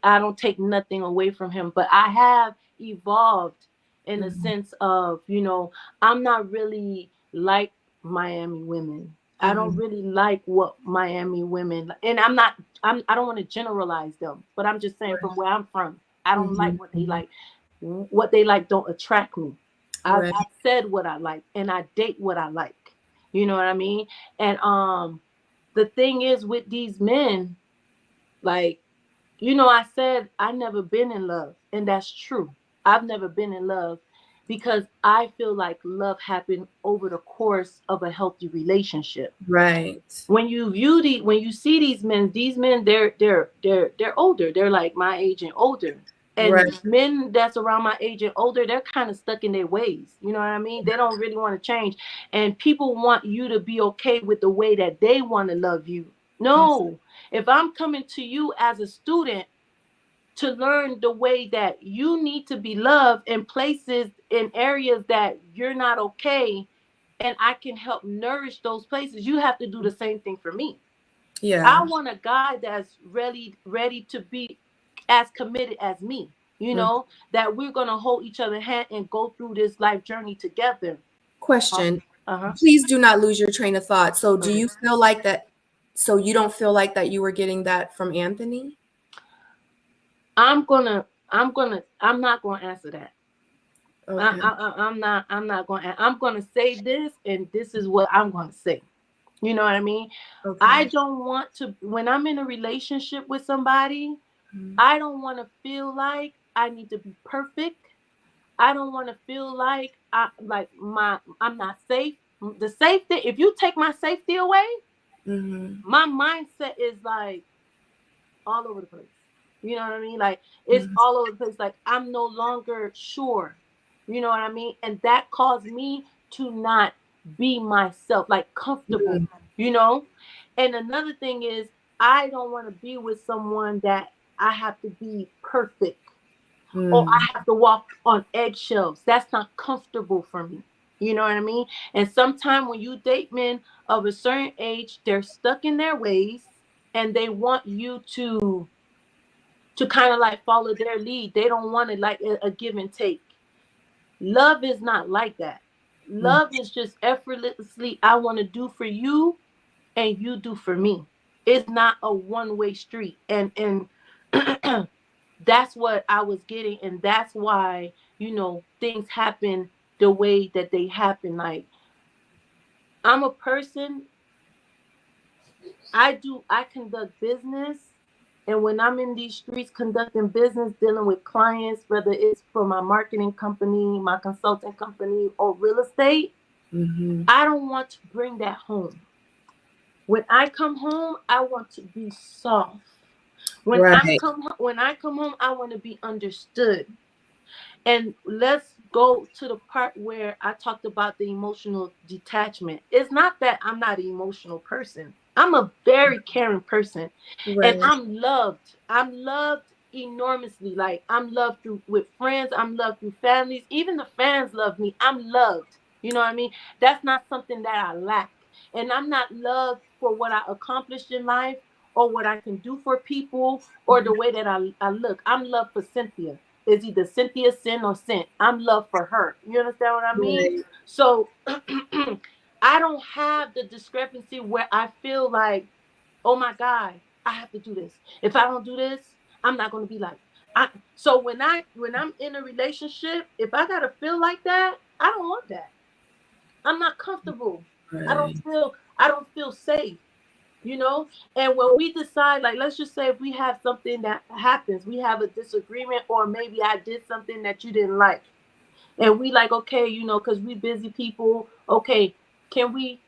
I don't take nothing away from him, but I have evolved in the
Mhm.
sense of, I'm not really like Miami women. I don't
Mhm.
really like what Miami women, and I don't want to generalize them, but I'm just saying from where I'm from, I don't like
Mhm.
what they like. What they like don't attract me.
Right.
I said what I like and I date what I like. You know what I mean? And the thing is with these men, like, I said I never been in love, and that's true. I've never been in love because I feel like love happened over the course of a healthy relationship.
Right.
When you see these men, they're older. They're like my age and older. And
Right.
men that's around my age and older, they're kind of stuck in their ways. You know what I mean? They don't really want to change. And people want you to be okay with the way that they want to love you. No. If I'm coming to you as a student to learn the way that you need to be loved in places, in areas that you're not okay, and I can help nourish those places, you have to do the same thing for me. I
Yeah.
want a guy that's ready to be as committed as me,
Mhm.
that we're going to hold each other hand and go through this life journey together.
Question.
Uh-huh.
Please do not lose your train of thought. So do
Okay.
you feel like that? So you don't feel like that you were getting that from Anthony?
I'm not going to answer that.
Okay.
I'm not going to, I'm going to say this, and this is what I'm going to say. You know what I mean? I
Okay.
don't want to, when I'm in a relationship with somebody,
Mhm.
I don't want to feel like I need to be perfect. I don't want to feel like I'm not safe. The safety, if you take my safety away,
Mhm.
my mindset is like all over the place. You know what I mean? Like it's
Mhm.
all over the place. Like I'm no longer sure. You know what I mean? And that caused me to not be myself, like comfortable,
Mhm.
you know? And another thing is I don't want to be with someone that I have to be perfect or
Mhm.
I have to walk on eggshells. That's not comfortable for me. You know what I mean? And sometimes when you date men of a certain age, they're stuck in their ways and they want you to kind of like follow their lead. They don't want it like a give and take. Love is not like that.
Mhm.
Love is just effortlessly, I want to do for you and you do for me. It's not a one-way street. And that's what I was getting, and that's why, things happen the way that they happen. Like I'm a person, I conduct business. And when I'm in these streets conducting business, dealing with clients, whether it's for my marketing company, my consulting company, or real estate,
Mhm.
I don't want to bring that home. When I come home, I want to be soft.
Right.
When I come home, I want to be understood. And let's go to the part where I talked about the emotional detachment. It's not that I'm not an emotional person. I'm a very caring person, and
Right.
I'm loved. I'm loved enormously. Like I'm loved with friends. I'm loved through families. Even the fans love me. I'm loved. You know what I mean? That's not something that I lack. And I'm not loved for what I accomplished in life or what I can do for people or the way that I look. I'm loved for Cynthia. Is either Cynthia Sin or Sent. I'm loved for her. You understand what I mean?
Right.
So I don't have the discrepancy where I feel like, oh my God, I have to do this. If I don't do this, I'm not going to be like. So when I'm in a relationship, if I gotta feel like that, I don't want that. I'm not comfortable.
Right.
I don't feel safe. And when we decide, like, let's just say if we have something that happens, we have a disagreement, or maybe I did something that you didn't like, and we like, okay, because we busy people, okay, can we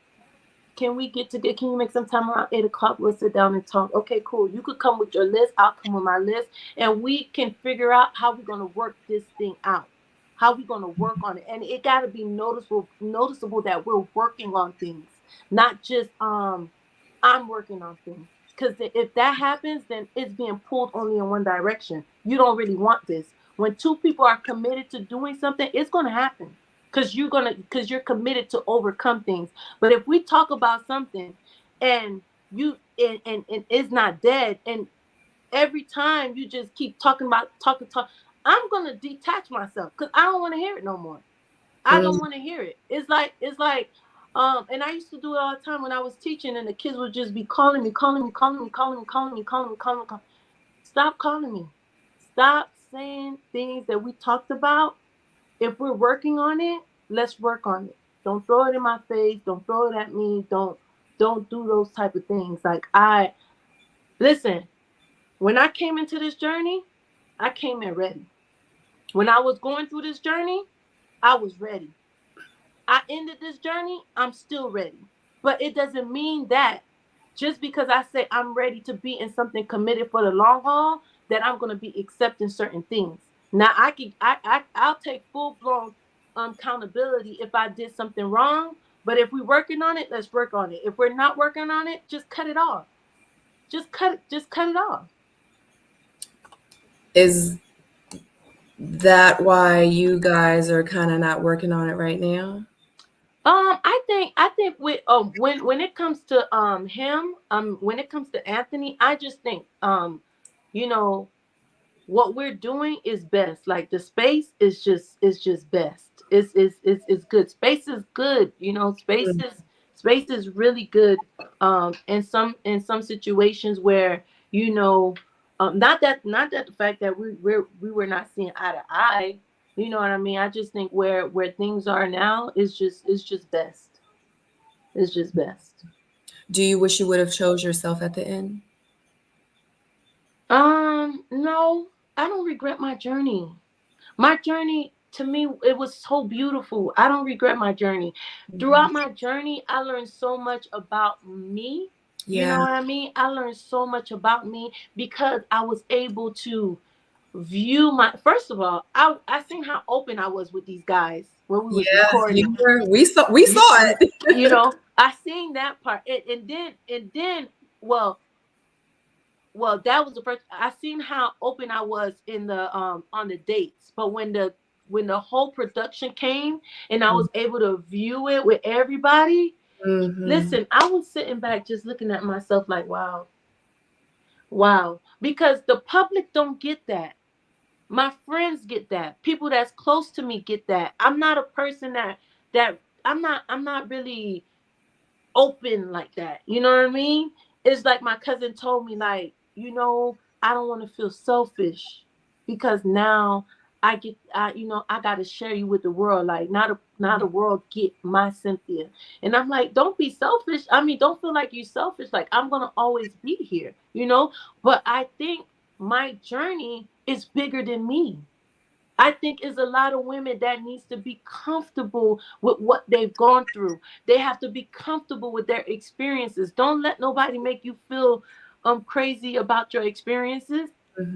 get together? Can you make some time around 8 o'clock? We'll sit down and talk. Okay, cool. You could come with your list, I'll come with my list, and we can figure out how we're gonna work this thing out, how we're gonna work on it. And it gotta be noticeable that we're working on things, not just I'm working on things. Because if that happens, then it's being pulled only in one direction. You don't really want this. When two people are committed to doing something, it's gonna happen. Because you're committed to overcome things. But if we talk about something and and it's not dead, and every time you just keep talking, I'm gonna detach myself because I don't want to hear it no more. I don't want to hear it. It's like and I used to do it all the time when I was teaching, and the kids would just be calling me. Stop calling me. Stop saying things that we talked about. If we're working on it, let's work on it. Don't throw it in my face. Don't throw it at me. Don't do those type of things. Like, listen, when I came into this journey, I came in ready. When I was going through this journey, I was ready. I ended this journey, I'm still ready. But it doesn't mean that just because I say I'm ready to be in something committed for the long haul, that I'm going to be accepting certain things. Now I'll take full blown accountability if I did something wrong. But if we're working on it, let's work on it. If we're not working on it, just cut it off. Just cut it off.
Is that why you guys are kind of not working on it right now?
I think with when it comes to him, when it comes to Anthony, I just think you know what we're doing is best. Like, the space is just best. It's good. Space is good. Space is really good. In some situations where not that the fact that we were not seeing eye to eye. You know what I mean? I just think where things are now is just best. It's just best.
Do you wish you would have chose yourself at the end?
No, I don't regret my journey. My journey, to me, it was so beautiful. I don't regret my journey. Throughout my journey, I learned so much about me. You know
Yeah.
what I mean? I learned so much about me because I was able to view first of all, I seen how open I was with these guys when we was
Yes, you
recording.
were. We saw it.
I seen that part. And then well, that was the first. I seen how open I was in the on the dates. But when the whole production came and I was able to view it with everybody, listen, I was sitting back just looking at myself like, wow. Because the public don't get that. My friends get that. People that's close to me get that. I'm not a person that I'm not really open like that. You know what I mean? It's like my cousin told me, like, I don't want to feel selfish because now I got to share you with the world. Like, not the world get my Cynthia. And I'm like, don't be selfish. I mean, don't feel like you're selfish. Like, I'm going to always be here, but I think my journey is bigger than me. I think it's a lot of women that needs to be comfortable with what they've gone through. They have to be comfortable with their experiences. Don't let nobody make you feel crazy about your experiences.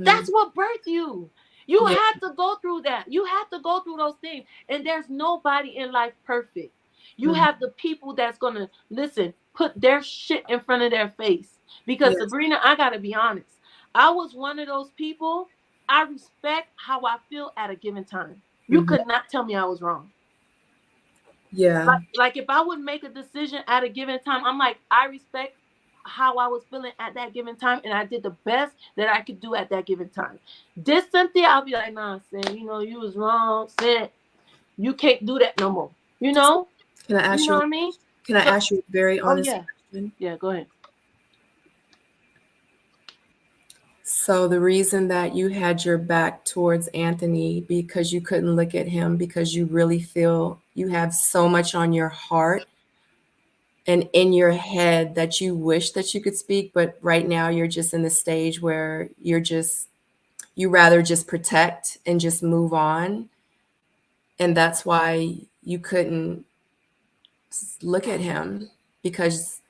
That's what birthed you. You
Yeah.
had to go through that. You have to go through those things. And there's nobody in life perfect. You have the people that's gonna put their shit in front of their face. Because
Yes.
Sabrina, I gotta be honest. I was one of those people. I respect how I feel at a given time. You could not tell me I was wrong.
Yeah.
Like if I would make a decision at a given time, I'm like, I respect how I was feeling at that given time, and I did the best that I could do at that given time. This Cynthia, I'll be like, nah, Sin, you was wrong. Sin, you can't do that no more.
Can I ask
You know
you?
what I mean?
Can I ask you a very
Oh
honest
yeah.
question?
Yeah, go ahead.
So the reason that you had your back towards Anthony because you couldn't look at him because you really feel you have so much on your heart and in your head that you wish that you could speak, but right now you're just in the stage where you rather just protect and just move on. And that's why you couldn't look at him because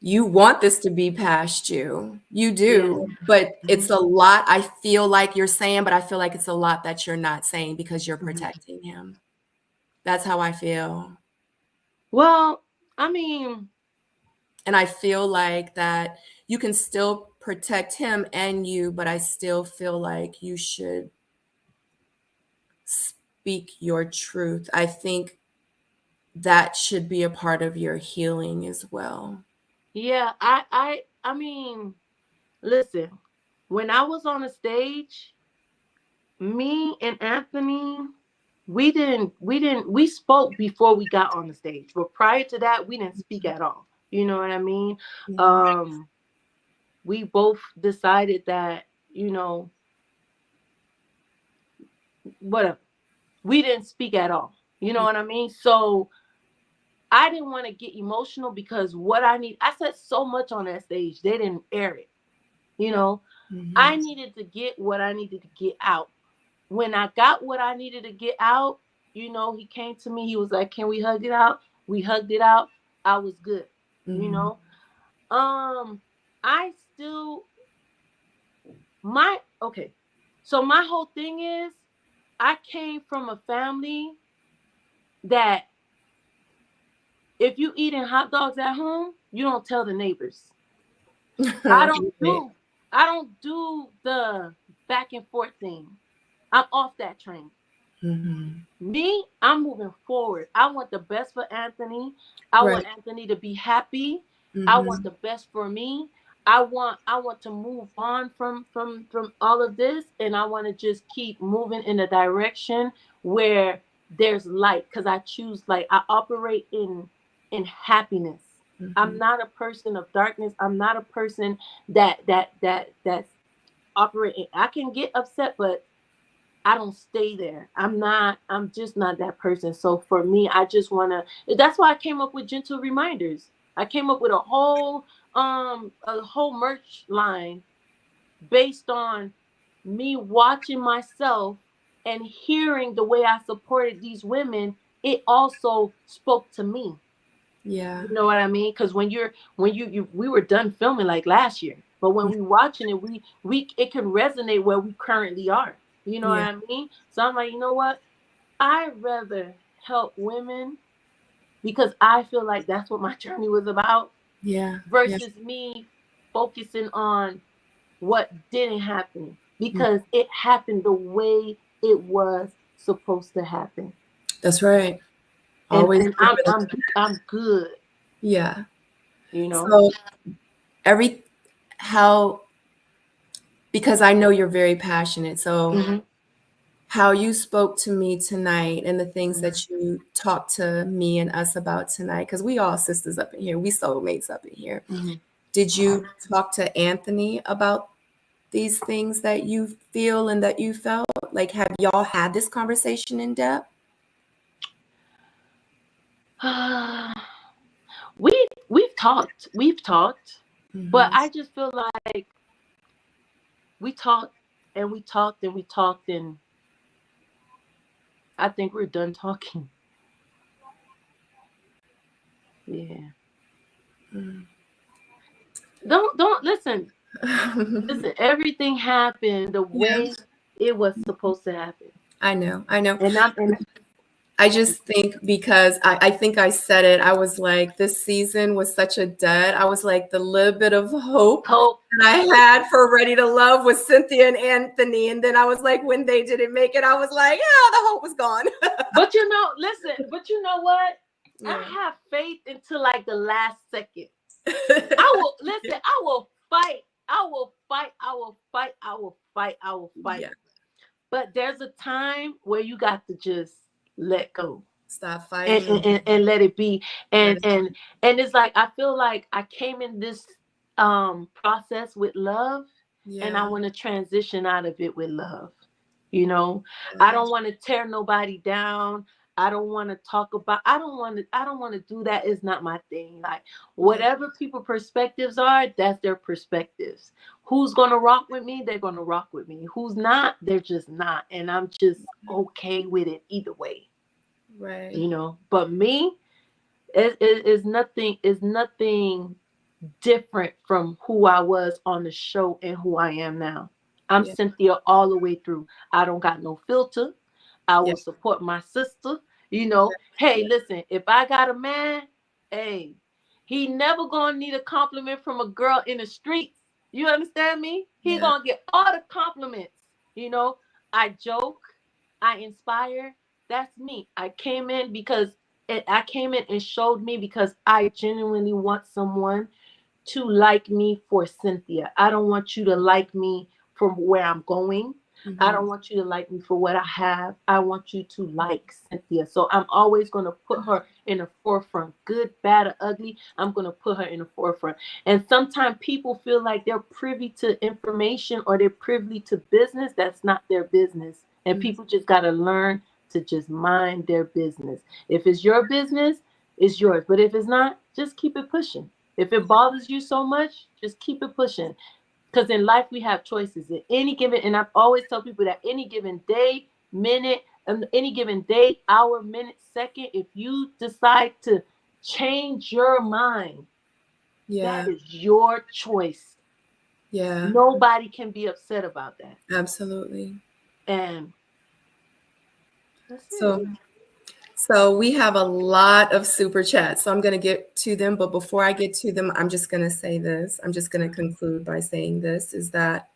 you want this to be past you. You do, but it's a lot I feel like you're saying, but I feel like it's a lot that you're not saying because you're protecting him. That's how I feel.
Well, I mean,
and I feel like that you can still protect him and you, but I still feel like you should speak your truth. I think that should be a part of your healing as well.
yeah, I mean, listen, when I was on the stage, me and Anthony, we spoke before we got on the stage, but prior to that, we didn't speak at all. You know what I mean?
Yeah.
We both decided that, you know, whatever. We didn't speak at all. You know what I mean? So I didn't want to get emotional because I said so much on that stage. They didn't air it. You know, I needed to get what I needed to get out. When I got what I needed to get out, you know, he came to me. He was like, "Can we hug it out?" We hugged it out. I was good. You know, I still okay. So my whole thing is, I came from a family that if you eating hot dogs at home, you don't tell the neighbors. I don't do the back and forth thing. I'm off that train. Me, I'm moving forward. I want the best for Anthony. I want Anthony to be happy. I want the best for me. I want to move on from all of this, and I want to just keep moving in a direction where there's light, because I choose light. I operate in happiness. I'm not a person of darkness. I'm not a person that's operating. I can get upset, but I don't stay there. I'm just not that person. So for me, I just want to, that's why I came up with gentle reminders. I came up with a whole merch line based on me watching myself and hearing the way I supported these women. It also spoke to me.
Yeah.
You know what I mean? Because when you we were done filming like last year, but when we watching it, we it can resonate where we currently are. You know what I mean? So I'm like, you know what? I'd rather help women because I feel like that's what my journey was about.
Yeah.
Versus me focusing on what didn't happen, because it happened the way it was supposed to happen.
That's right.
And I'm good.
Yeah.
You know.
So because I know you're very passionate. So how you spoke to me tonight and the things that you talked to me and us about tonight, because we all sisters up in here, we soulmates up in here. Did you talk to Anthony about these things that you feel and that you felt? Like, have y'all had this conversation in depth?
We've talked, but I just feel like we talked and we talked and we talked, and I think we're done talking. Yeah. Don't listen. Listen, everything happened the way it was supposed to happen.
I know.
And
I just think because I think I said it, I was like, this season was such a dud. I was like, the little bit of hope that I had for Ready to Love was Cynthia and Anthony. And then I was like, when they didn't make it, I was like, yeah, the hope was gone.
But you know what? Yeah. I have faith until like the last second. I will fight. Yeah. But there's a time where you got to just let go.
Stop fighting
and let it be. And it's like I feel like I came in this process with love, and I
Yeah.
want to transition out of it with love. You know, I don't want to tear nobody down. I don't want to talk about, I don't want to do that. It's not my thing. Like, whatever people perspectives are, that's their perspectives. Who's going to rock with me? They're going to rock with me. Who's not? They're just not. And I'm just okay with it either way.
Right.
You know, but me, is nothing different from who I was on the show and who I am now. I'm
Yeah.
Cynthia all the way through. I don't got no filter. I
Yeah.
will support my sister. You know, hey, listen, if I got a man, hey, he never gonna need a compliment from a girl in the streets. You understand me? He
Yeah.
gonna get all the compliments. You know, I joke, I inspire. That's me. I came in because I came in and showed me because I genuinely want someone to like me for Cynthia. I don't want you to like me from where I'm going. I don't want you to like me for what I have. I want you to like Cynthia. So I'm always going to put her in the forefront. Good, bad, or ugly, I'm going to put her in the forefront. And sometimes people feel like they're privy to information or they're privy to business. That's not their business. And people just got to learn to just mind their business. If it's your business, it's yours. But if it's not, just keep it pushing. If it bothers you so much, just keep it pushing. Because in life, we have choices. At any given, and I've always tell people that any given day, minute, any given day, hour, minute, second, if you decide to change your mind,
Yeah.
that is your choice.
Yeah.
Nobody can be upset about that.
Absolutely.
And that's it.
So we have a lot of super chats. So I'm going to get to them. But before I get to them, I'm just going to say this. I'm just going to conclude by saying this, is that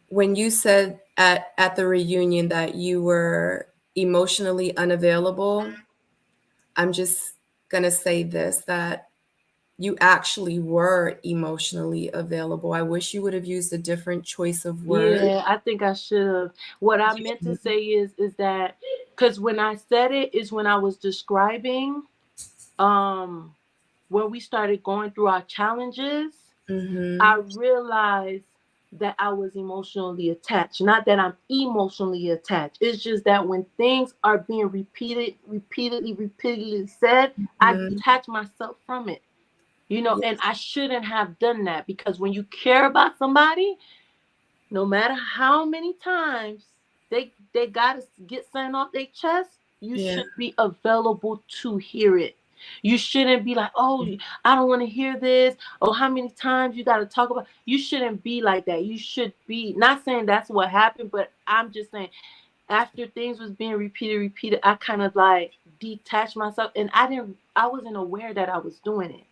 when you said at the reunion that you were emotionally unavailable, I'm just going to say this, that you actually were emotionally available. I wish you would have used a different choice of words.
Yeah, I think I should have. What I meant to say is that because when I said it is when I was describing when we started going through our challenges, I realized that I was emotionally attached. Not that I'm emotionally attached. It's just that when things are being repeatedly said, I detach myself from it. You know, and I shouldn't have done that because when you care about somebody, no matter how many times they gotta get something off their chest, you should be available to hear it. You shouldn't be like, oh, I don't want to hear this. Oh, how many times you got to talk about? You shouldn't be like that. You should be, not saying that's what happened, but I'm just saying after things was being repeated, I kind of like detached myself, and I wasn't aware that I was doing it.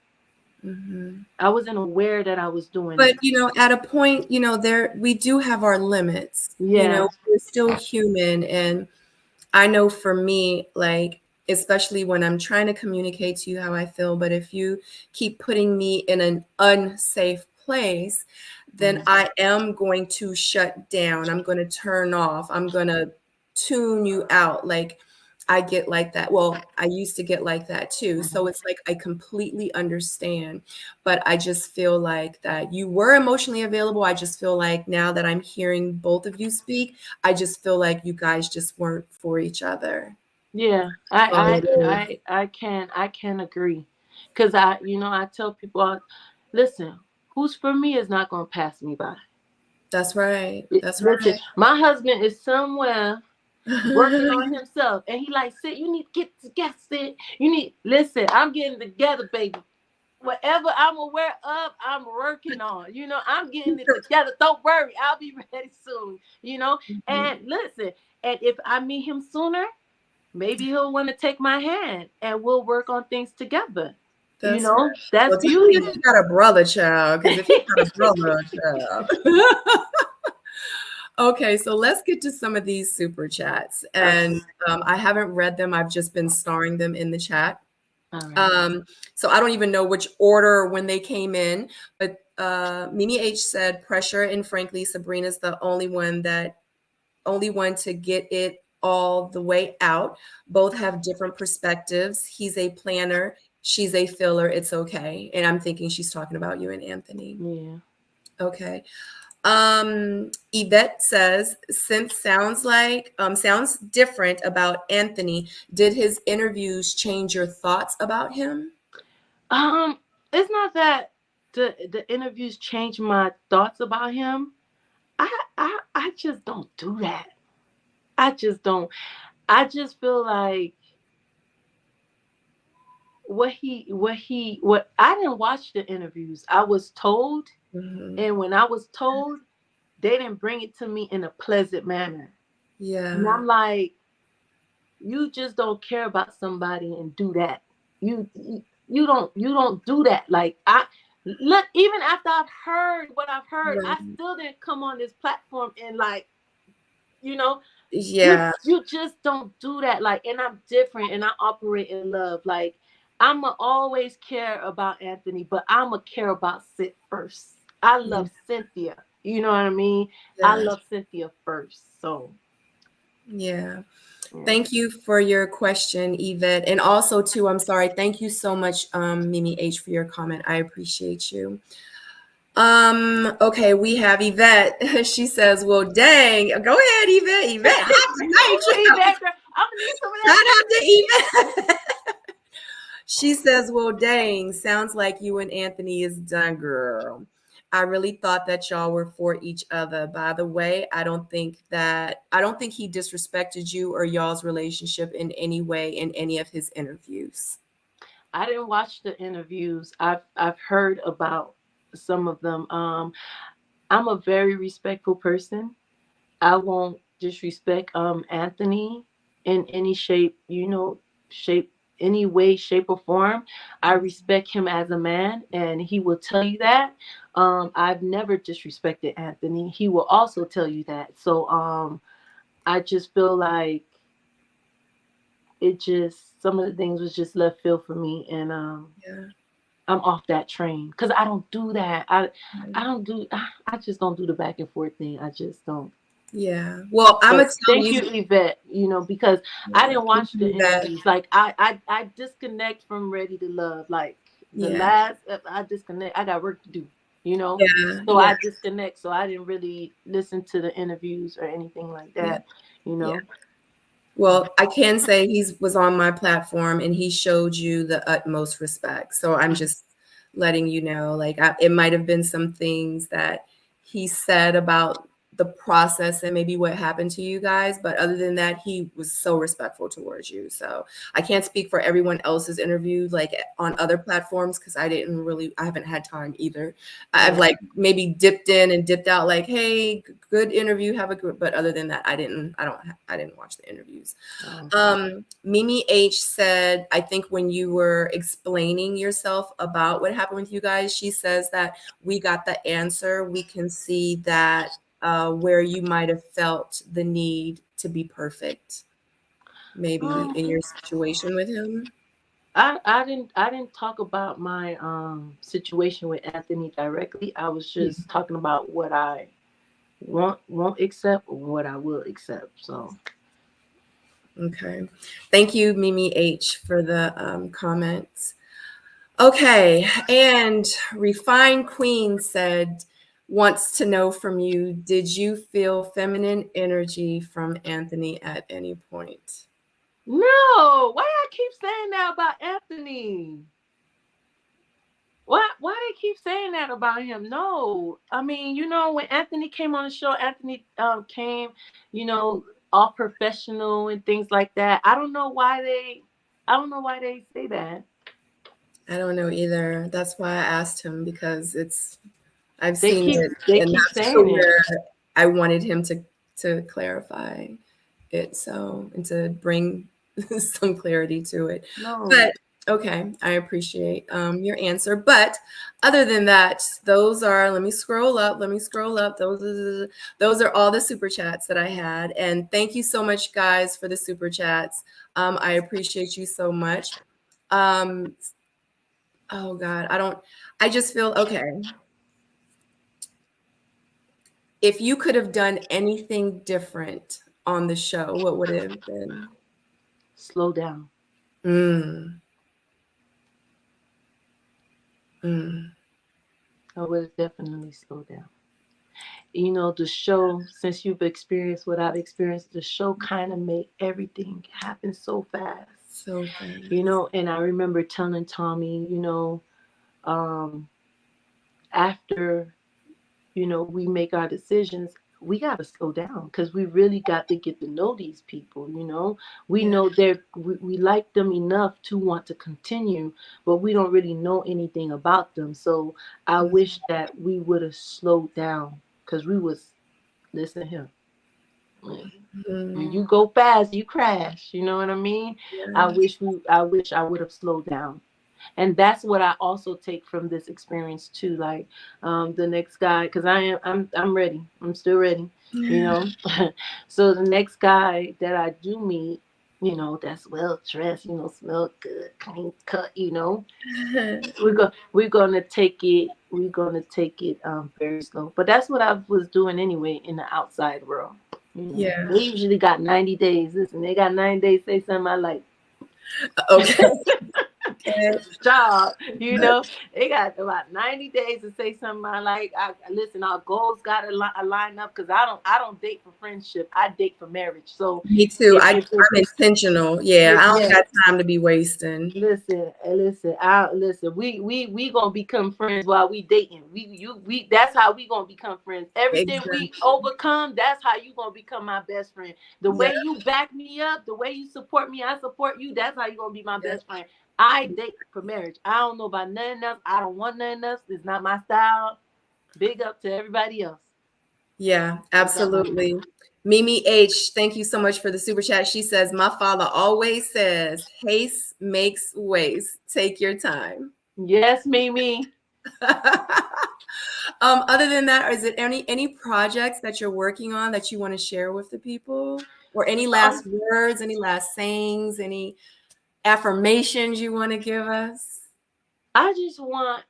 I wasn't aware that I was doing
But,
it.
you know, at a point, you know, we do have our limits. You know, we're still human. And I know for me, like, especially when I'm trying to communicate to you how I feel, but if you keep putting me in an unsafe place, then I am going to shut down. I'm going to turn off. I'm going to tune you out. Like, I get like that. Well, I used to get like that too. So it's like I completely understand, but I just feel like that you were emotionally available. I just feel like now that I'm hearing both of you speak, I just feel like you guys just weren't for each other.
Yeah, I can agree, because I tell people, listen, who's for me is not gonna pass me by.
That's right. That's
Listen,
right.
my husband is somewhere working on himself, and he like, Sid, you need to get together, Sid. You need listen. I'm getting together, baby. Whatever I'm aware of, I'm working on. I'm getting it together. Don't worry, I'll be ready soon. And listen, and if I meet him sooner, maybe he'll want to take my hand and we'll work on things together.
That's right.
That's
Well, tell me
beauty.
if you got a brother, child, because if you got a brother, child. Okay, so let's get to some of these super chats. And I haven't read them. I've just been starring them in the chat.
Right.
So I don't even know which order when they came in, but Mimi H said pressure, and frankly, Sabrina's the only one to get it all the way out. Both have different perspectives. He's a planner, she's a filler. It's okay. And I'm thinking she's talking about you and Anthony.
Yeah.
Okay. Yvette says, since sounds different about Anthony, did his interviews change your thoughts about him?
It's not that the interviews change my thoughts about him. I just don't do that. I just don't. I just feel like what I didn't watch the interviews. I was told,
Mm-hmm.
and when I was told, they didn't bring it to me in a pleasant manner. And
Yeah.
I'm like, you just don't care about somebody and do that. You don't do that. Like, I look, even after I've heard what I've heard, I
Right.
still didn't come on this platform and, like, you know, you
Yeah.
you just don't do that. Like, and I'm different and I operate in love. Like, I'ma always care about Anthony, but I'ma care about Sid first. I
Yeah.
love Cynthia. You know what I mean? I
Yeah.
love Cynthia first. So
Yeah.
yeah.
Thank you for your question, Yvette. And also, too, I'm sorry. Thank you so much, Mimi H, for your comment. I appreciate you. Okay, we have Yvette. She says, well, dang. Go ahead, Yvette. Yvette, hot tonight.
Ooh, Yvette, girl, I'm gonna need some of
Shout
that.
out to Yvette. She says, well, dang, sounds like you and Anthony is done, girl. I really thought that y'all were for each other. By the way, I don't think he disrespected you or y'all's relationship in any way in any of his interviews.
I didn't watch the interviews. I've heard about some of them. I'm a very respectful person. I won't disrespect Anthony in any shape, shape, any way, shape, or form. I respect him as a man, and he will tell you that. I've never disrespected Anthony. He will also tell you that. So I just feel like it just some of the things was just left field for me, and
Yeah.
I'm off that train because I don't do that. I
Yeah.
don't do. I just don't do the back and forth thing. I just don't.
Yeah. Well, I'm
But
gonna tell
thank
you,
you, Yvette. Because I
yeah,
didn't
thank
watch the
you, Yvette.
interviews. Like, I disconnect from Ready to Love. Like, the
Yeah.
last I disconnect. I got work to do.
Yeah.
So
Yeah.
I disconnect. So I didn't really listen to the interviews or anything like
Yeah.
that. You
Yeah.
know.
Well, I can say he was on my platform and he showed you the utmost respect. So I'm just letting you know, like, it might have been some things that he said about the process and maybe what happened to you guys, but other than that, he was so respectful towards you. So I can't speak for everyone else's interview, like on other platforms, because I haven't had time either. I've
Yeah.
like maybe dipped in and dipped out, like, hey, good interview, have a good, but other than that, I didn't watch the interviews.
Okay.
Mimi H said, I think when you were explaining yourself about what happened with you guys, she says that we got the answer. We can see that where you might have felt the need to be perfect, maybe
Um,
in your situation with him.
I didn't talk about my situation with Anthony directly. I was just talking about what I won't accept or what I will accept. So
Okay. Thank you, Mimi H, for the comments. Okay. And Refined Queen said, wants to know from you, did you feel feminine energy from Anthony at any point?
no, why I keep saying that about Anthony? Why they keep saying that about him? No, I mean, when Anthony came on the show, Anthony came, you know, all professional and things like that. I don't know why they say that.
I don't know either. That's why I asked him because I've
They
seen
keep
it
they keep
enough to
saying it.
where I wanted him to clarify it, so, and to bring some clarity to it.
No.
But okay, I appreciate your answer. But other than that, those are, let me scroll up. Those are all the super chats that I had. And thank you so much, guys, for the super chats. I appreciate you so much. Oh God, I just feel okay. If you could have done anything different on the show, what would it have been?
Slow down.
Mm, mm,
I would have definitely slowed down. You know, the show, since you've experienced what I've experienced, the show kind of made everything happen so fast.
So fast.
You know, and I remember telling Tommy, you know, um, after, you know, we make our decisions, we got to slow down because we really got to get to know these people. You know, we
Yeah.
know we like them enough to want to continue, but we don't really know anything about them. So I wish that we would have slowed down because we was, listen here, when you go fast, you crash. You know what I mean?
Yeah.
I wish I would have slowed down. And that's what I also take from this experience too. Like the next guy, because I'm ready. I'm still ready. You know. So the next guy that I do meet, you know, that's well dressed, you know, smell good, clean cut, you know. We're gonna take it. We're gonna take it very slow. But that's what I was doing anyway in the outside world. You know,
Yeah.
they usually got 90 days. Listen, they got 90 days. Say something I like.
Okay.
Job, you know, they got about 90 days to say something I like. I listen, our goals got to line up because I don't date for friendship. I date for marriage. So
Me too. I'm
if
intentional. Yeah, I don't
yeah,
got time to be wasting.
listen. We gonna become friends while we dating. We that's how we gonna become friends. Everything we
Exactly.
overcome, that's how you gonna become my best friend. The
Yeah.
way you back me up, the way you support me, I support you. That's how you gonna be my
Yeah.
best friend. I date for marriage. I don't know about nothing else. I don't want nothing else. It's not my style. Big up to everybody else.
Yeah,
It's not my style.
absolutely. Mimi H, thank you so much for the super chat. She says, my father always says, haste makes waste. Take your time.
Yes, Mimi.
Other than that, is it any projects that you're working on that you want to share with the people? Or any last words, any last sayings, any affirmations you want to give us?
I just want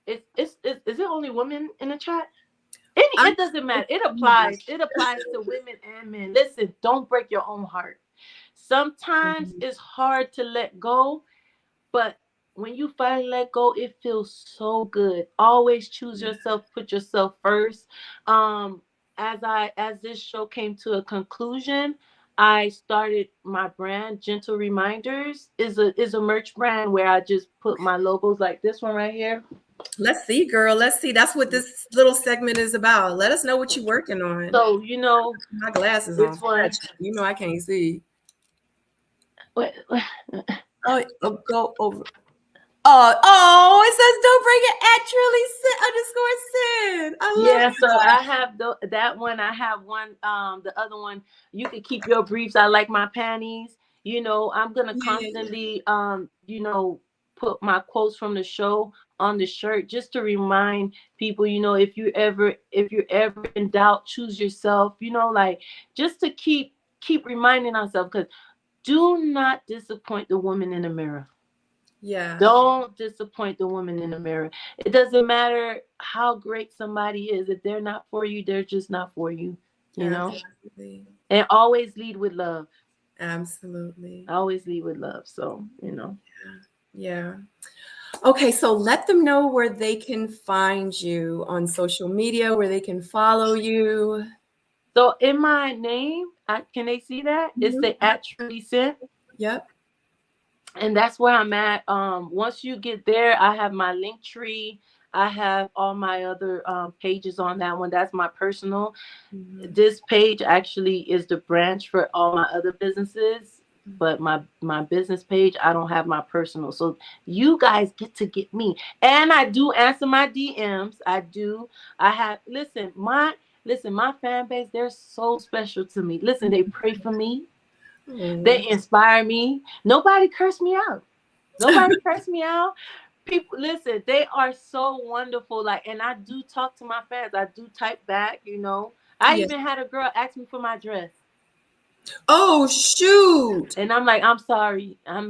is it only women in the chat?
I
It doesn't matter. It applies to women and men. Listen, don't break your own heart. Sometimes it's hard to let go, but when you finally let go, it feels so good. Always choose yourself, put yourself first. As this show came to a conclusion, I started my brand. Gentle Reminders is a merch brand where I just put my logos like this one right here.
Let's see, girl. Let's see. That's what this little segment is about. Let us know what you're working on.
So you know
My glasses
this
on.
one.
You know I can't see.
What,
Oh, go over. Oh, it says don't bring it at truly sin _ sin. I love
Yeah, so
that.
I have that one. I have one. The other one, you could keep your briefs. I like my panties. You know, I'm gonna
Yeah.
constantly, put my quotes from the show on the shirt just to remind people. You know, if you're ever in doubt, choose yourself. You know, like just to keep reminding ourselves because do not disappoint the woman in the mirror.
Yeah.
Don't disappoint the woman in the mirror. It doesn't matter how great somebody is. If they're not for you, they're just not for you. You know?
Absolutely.
And always lead with love.
Absolutely.
Always lead with love. So, you know.
Yeah. Okay, so let them know where they can find you on social media, where they can follow you.
So in my name, can they see that? It's the at Truly Scent.
Yep.
And that's where I'm at. Once you get there, I have my link tree. I have all my other pages on that one. That's my personal. This page actually is the branch for all my other businesses, but my business page, I don't have my personal. So you guys get me. And I do answer my DMs. I do. I have my fan base, they're so special to me. Listen, they pray for me. They inspire me. Nobody cursed me out. Nobody cursed me out. People, listen, they are so wonderful. Like, and I do talk to my fans. I do type back, you know. I
Yeah.
even had a girl ask me for my dress.
Oh, shoot.
And I'm like, I'm sorry. I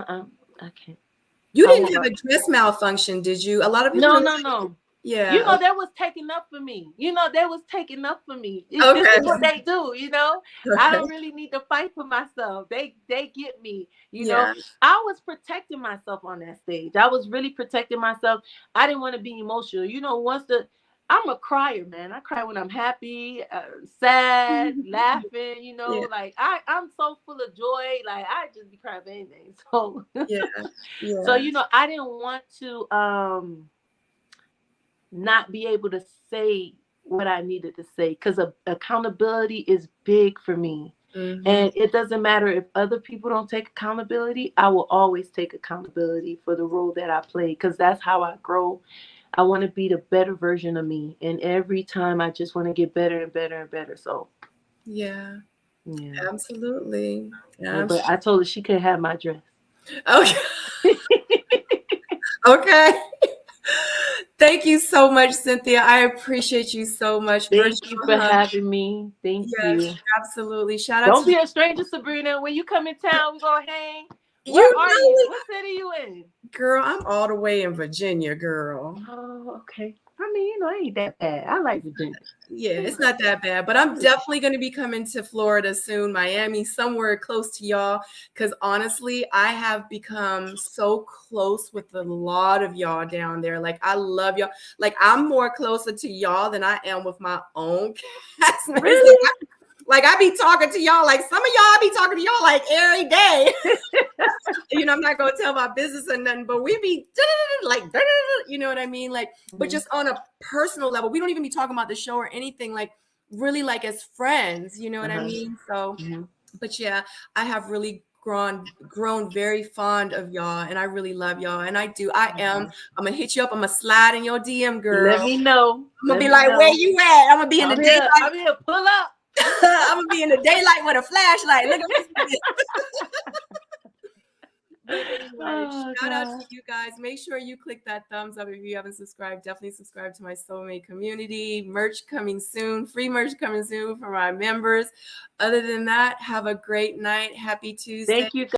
can't.
You
I
didn't
won't
have
work.
a dress malfunction, did you? A lot of people
No,
are
no,
like,
no.
Yeah.
You know, that was taking up for me. You know, that was taking up for me. This
Okay.
is what they do, you know. I
Okay.
don't really need to fight for myself. They get me, you know.
Yeah.
I was protecting myself on that stage. I was really protecting myself. I didn't want to be emotional. You know, I'm a crier, man. I cry when I'm happy, sad, laughing, you know,
Yeah.
like I'm so full of joy. Like I just be crying for anything. So
Yeah.
so,
Yeah.
you know, I didn't want to not be able to say what I needed to say, because accountability is big for me.
Mm-hmm.
And it doesn't matter if other people don't take accountability. I will always take accountability for the role that I play, because that's how I grow. I want to be the better version of me. And every time I just want to get better and better and better. So,
Yeah.
yeah.
Absolutely.
Yeah, but I told her she could have my dress.
Okay. Okay. Thank you so much, Cynthia. I appreciate you so much.
Thank you for having me. Thank
Yes,
you.
absolutely. Shout out
Don't
to
be
you.
a stranger, Sabrina. When you come in town, we're going to hang.
You
Where are
know
you?
it.
What city are you in?
Girl, I'm all the way in Virginia, girl.
Oh, okay. I mean, you know, it ain't that bad. I like Virginia.
Yeah, it's not that bad, but I'm definitely going to be coming to Florida soon, Miami, somewhere close to y'all, because honestly, I have become so close with a lot of y'all down there. Like, I love y'all. Like, I'm more closer to y'all than I am with my own castmates.
Really?
Like I be talking to y'all, like some of y'all I be talking to y'all like every day. You know, I'm not gonna tell my business or nothing, but we be like, you know what I mean? Like, but just on a personal level, we don't even be talking about the show or anything, like really like as friends, you know what I mean? So, but yeah, I have really grown very fond of y'all, and I really love y'all, and I'm gonna hit you up, I'm gonna slide in your DM, girl.
Let me know.
I'm gonna be like, where you at? I'm gonna be in the daylight.
I'm here, pull up.
I'm gonna be in the daylight with a flashlight. Look at me. But anyway, shout out to you guys. Make sure you click that thumbs up if you haven't subscribed. Definitely subscribe to my Soulmate community. Merch coming soon. Free merch coming soon for my members. Other than that, have a great night. Happy Tuesday.
Thank you.